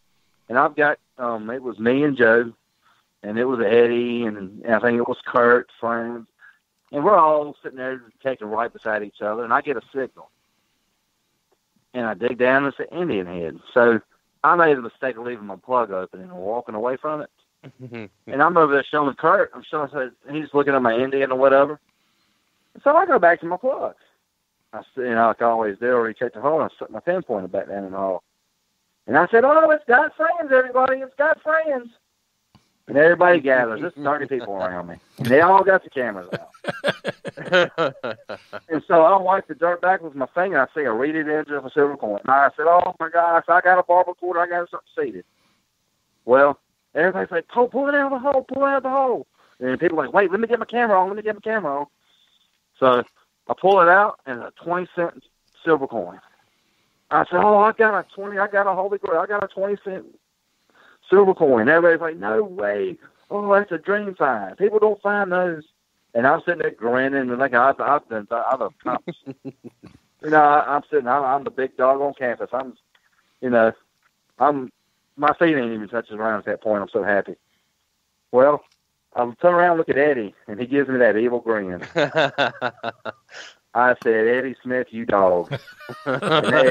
And I've got, it was me and Joe, and it was Eddie, and I think it was Kurt, friends. And we're all sitting there taking right beside each other, and I get a signal. And I dig down, and it's an Indian head. So I made the mistake of leaving my plug open and walking away from it. And I'm over there showing Kurt. He's looking at my Indian or whatever. So I go back to my plugs. Like I always do, I already checked the hole, and I set my pinpointer back down and all. And I said, "Oh, it's got friends, everybody. It's got friends." And everybody gathers. There's 30 people around me. And they all got the cameras out. And so I wipe the dirt back with my finger. I see a reeded edge of a silver coin. And I said, "Oh, my gosh, I got a barber cord. I got something seated." Well, everybody said, pull it out of the hole. Pull it out of the hole. And people are like, "Wait, let me get my camera on. So I pull it out, and it's a 20-cent silver coin. I said, "Oh, I got a holy grail. I got a 20-cent silver coin." Everybody's like, "No way. Oh, that's a dream find. People don't find those." And I'm sitting there grinning and like I've accomplished. I'm sitting. I'm the big dog on campus. My feet ain't even touching the ground at that point. I'm so happy. Well, I turn around and look at Eddie, and he gives me that evil grin. I said, "Eddie Smith, you dog." And they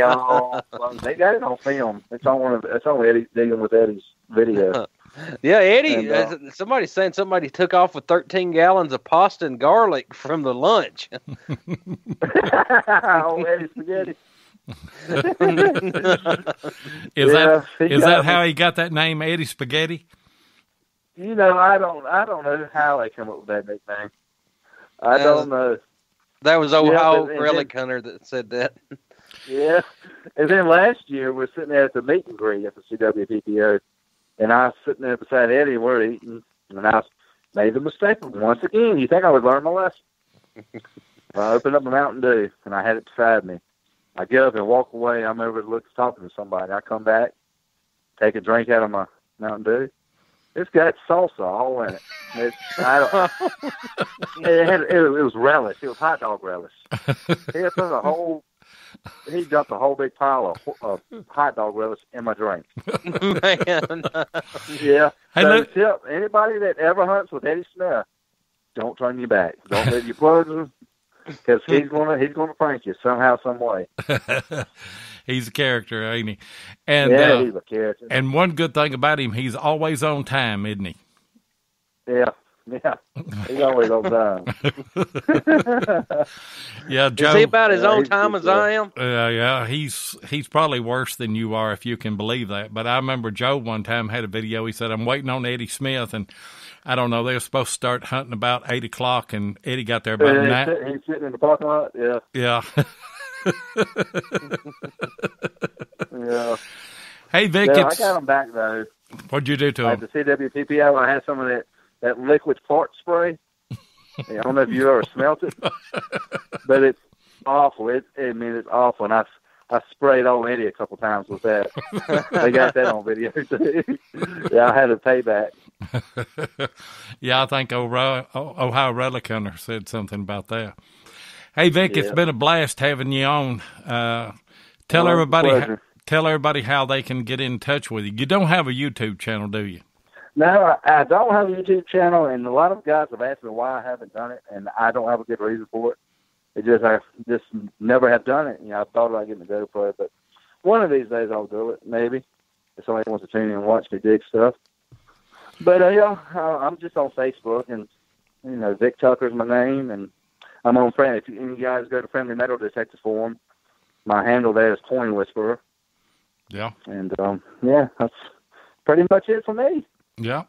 got it on film. It's on Eddie digging with Eddie's video. Yeah, Eddie. Somebody's saying somebody took off with 13 gallons of pasta and garlic from the lunch. Oh, Eddie Spaghetti. Is that how he got that name, Eddie Spaghetti? I don't know how they come up with that nickname. I don't know. That was Ohio Relic Hunter that said that. Yeah. And then last year, we're sitting there at the meet and greet at the CWPPO, and I was sitting there beside Eddie, and we're eating, and I made the mistake once again. You think I would learn my lesson? I opened up a Mountain Dew, and I had it beside me. I get up and walk away. I'm over talking to somebody. I come back, take a drink out of my Mountain Dew. It's got salsa all in it. It was relish. It was hot dog relish. He dumped a whole big pile of hot dog relish in my drink. Man. Yeah. So tip, anybody that ever hunts with Eddie Smith, don't turn your back. Don't let your plugs, because he's gonna prank you somehow, some way. He's a character, ain't he? And, he's a character. And one good thing about him, he's always on time, isn't he? Yeah. He's always on time. Yeah, Joe. Is he about his own time as I am? Yeah, he's probably worse than you are, if you can believe that. But I remember Joe one time had a video. He said, "I'm waiting on Eddie Smith," and I don't know, they were supposed to start hunting about 8 o'clock, and Eddie got there about 9. He's sitting in the parking lot. Yeah. Yeah. Yeah. Hey, Vic, I got him back though. What'd you do to him? At the CWPPO, I had some of that liquid fart spray. I don't know if you ever smelt it, but it's awful. It's awful. And I sprayed old Eddie a couple times with that. They got that on video too. Yeah, I had to pay back. Yeah, I think Ohio Relic Hunter said something about that. Hey, Vic, It's been a blast having you on. Tell everybody how they can get in touch with you. You don't have a YouTube channel, do you? No, I don't have a YouTube channel, and a lot of guys have asked me why I haven't done it, and I don't have a good reason for it. I just never have done it. I thought about getting a GoPro, but one of these days I'll do it, maybe, if somebody wants to tune in and watch me dig stuff. But, I'm just on Facebook, and, Vic Tucker's my name, and I'm on Friendly. If you guys go to Friendly Metal Detectors Forum, my handle there is Coin Whisperer. Yeah. And, that's pretty much it for me. Yeah.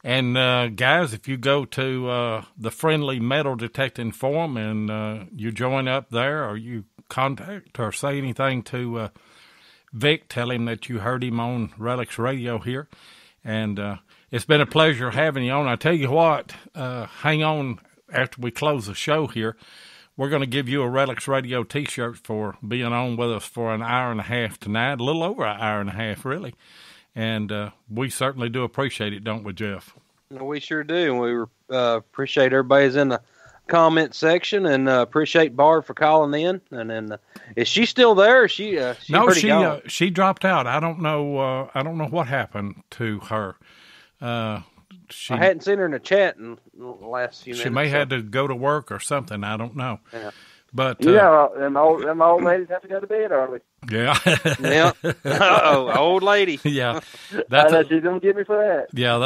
And, guys, if you go to the Friendly Metal Detecting Forum and you join up there, or you contact or say anything to Vic, tell him that you heard him on Relics Radio here. And it's been a pleasure having you on. I tell you what, hang on after we close the show here. We're going to give you a Relics Radio T-shirt for being on with us for an hour and a half tonight, a little over an hour and a half, really. and we certainly do appreciate it, don't we, Jeff? We sure do, and we appreciate everybody's in the comment section, and appreciate Barb for calling in. And then, is she still there? No, she dropped out. I don't know what happened to her. I hadn't seen her in the chat in the last few minutes. She may have had to go to work or something. I don't know. Yeah. But them old ladies have to go to bed early. Yeah. Yeah. Old lady. Yeah. She's gonna get me for that. Yeah,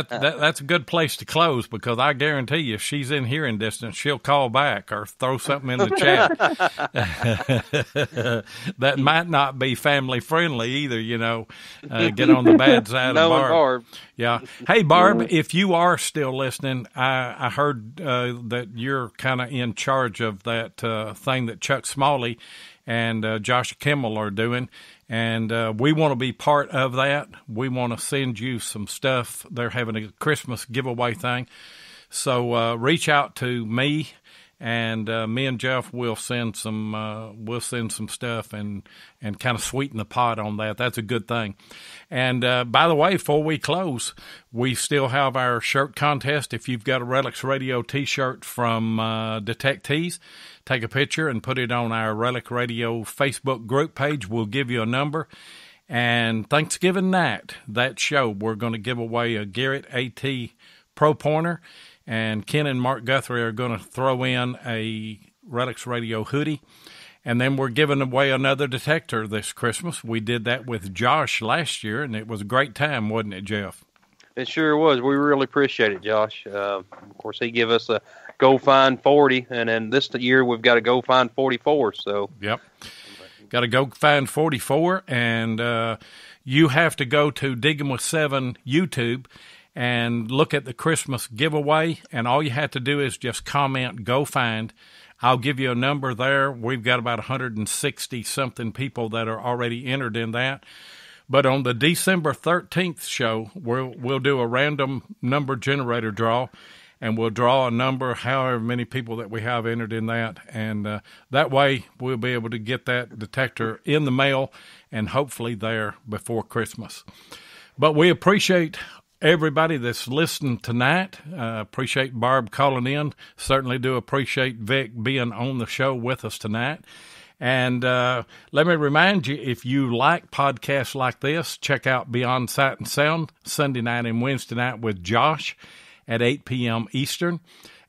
that's a good place to close, because I guarantee you, if she's in hearing distance, she'll call back or throw something in the chat. That might not be family friendly either. Get on the bad side of Barb. Yeah. Hey, Barb, if you are still listening, I heard that you're kind of in charge of that thing that Chuck Smalley and Josh Kimmel are doing, and we want to be part of that. We want to send you some stuff. They're having a Christmas giveaway thing, so reach out to me, and me and Jeff will send some stuff and kind of sweeten the pot on that. That's a good thing. And by the way, before we close, we still have our shirt contest. If you've got a Relics Radio T-shirt from Detectors, take a picture and put it on our Relic Radio Facebook group page. We'll give you a number. And Thanksgiving night, that show, we're going to give away a Garrett AT Pro Pointer. And Ken and Mark Guthrie are going to throw in a Relics Radio hoodie. And then we're giving away another detector this Christmas. We did that with Josh last year, and it was a great time, wasn't it, Jeff? It sure was. We really appreciate it, Josh. Of course, he gave us a Go Find 40, and then this year we've got to Go Find 44. So yep, got to Go Find 44, and you have to go to Digging with 7 YouTube and look at the Christmas giveaway, and all you have to do is just comment Go Find. I'll give you a number there. We've got about 160-something people that are already entered in that. But on the December 13th show, we'll do a random number generator draw, and we'll draw a number, however many people that we have entered in that. And that way we'll be able to get that detector in the mail and hopefully there before Christmas. But we appreciate everybody that's listening tonight. Appreciate Barb calling in. Certainly do appreciate Vic being on the show with us tonight. And let me remind you, if you like podcasts like this, check out Beyond Sight and Sound Sunday night and Wednesday night with Josh at 8 p.m. Eastern.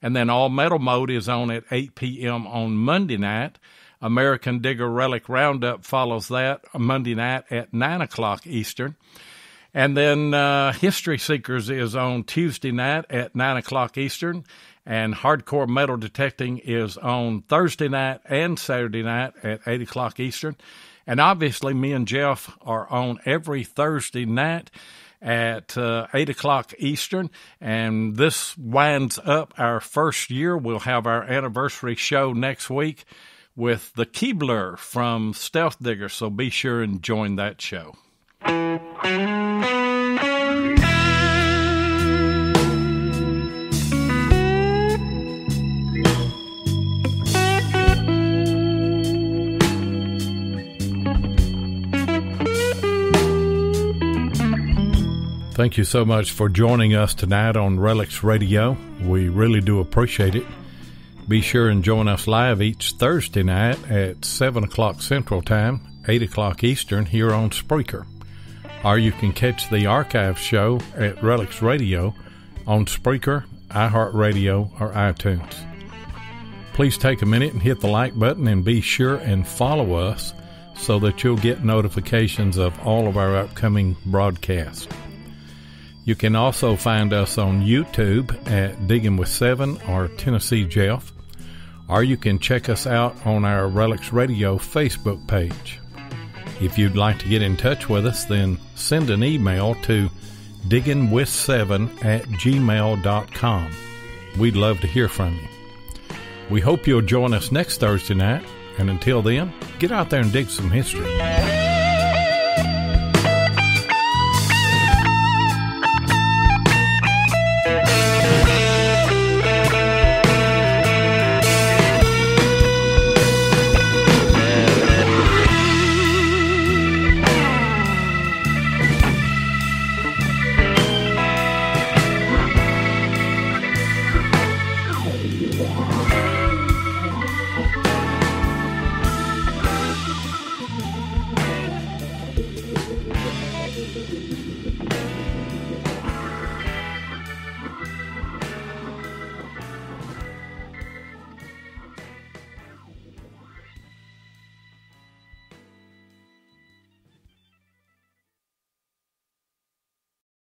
And then All Metal Mode is on at 8 p.m. on Monday night. American Digger Relic Roundup follows that Monday night at 9 o'clock Eastern. And then History Seekers is on Tuesday night at 9 o'clock Eastern, and Hardcore Metal Detecting is on Thursday night and Saturday night at 8 o'clock Eastern. And obviously, me and Jeff are on every Thursday night at 8 o'clock Eastern, and this winds up our first year. We'll have our anniversary show next week with the Keebler from Stealth Digger, so be sure and join that show. Thank you so much for joining us tonight on Relics Radio. We really do appreciate it. Be sure and join us live each Thursday night at 7 o'clock Central Time, 8 o'clock Eastern here on Spreaker. Or you can catch the archive show at Relics Radio on Spreaker, iHeartRadio, or iTunes. Please take a minute and hit the like button and be sure and follow us so that you'll get notifications of all of our upcoming broadcasts. You can also find us on YouTube at Digging with 7 or Tennessee Jeff, or you can check us out on our Relics Radio Facebook page. If you'd like to get in touch with us, then send an email to diggingwith7@gmail.com. We'd love to hear from you. We hope you'll join us next Thursday night, and until then, get out there and dig some history.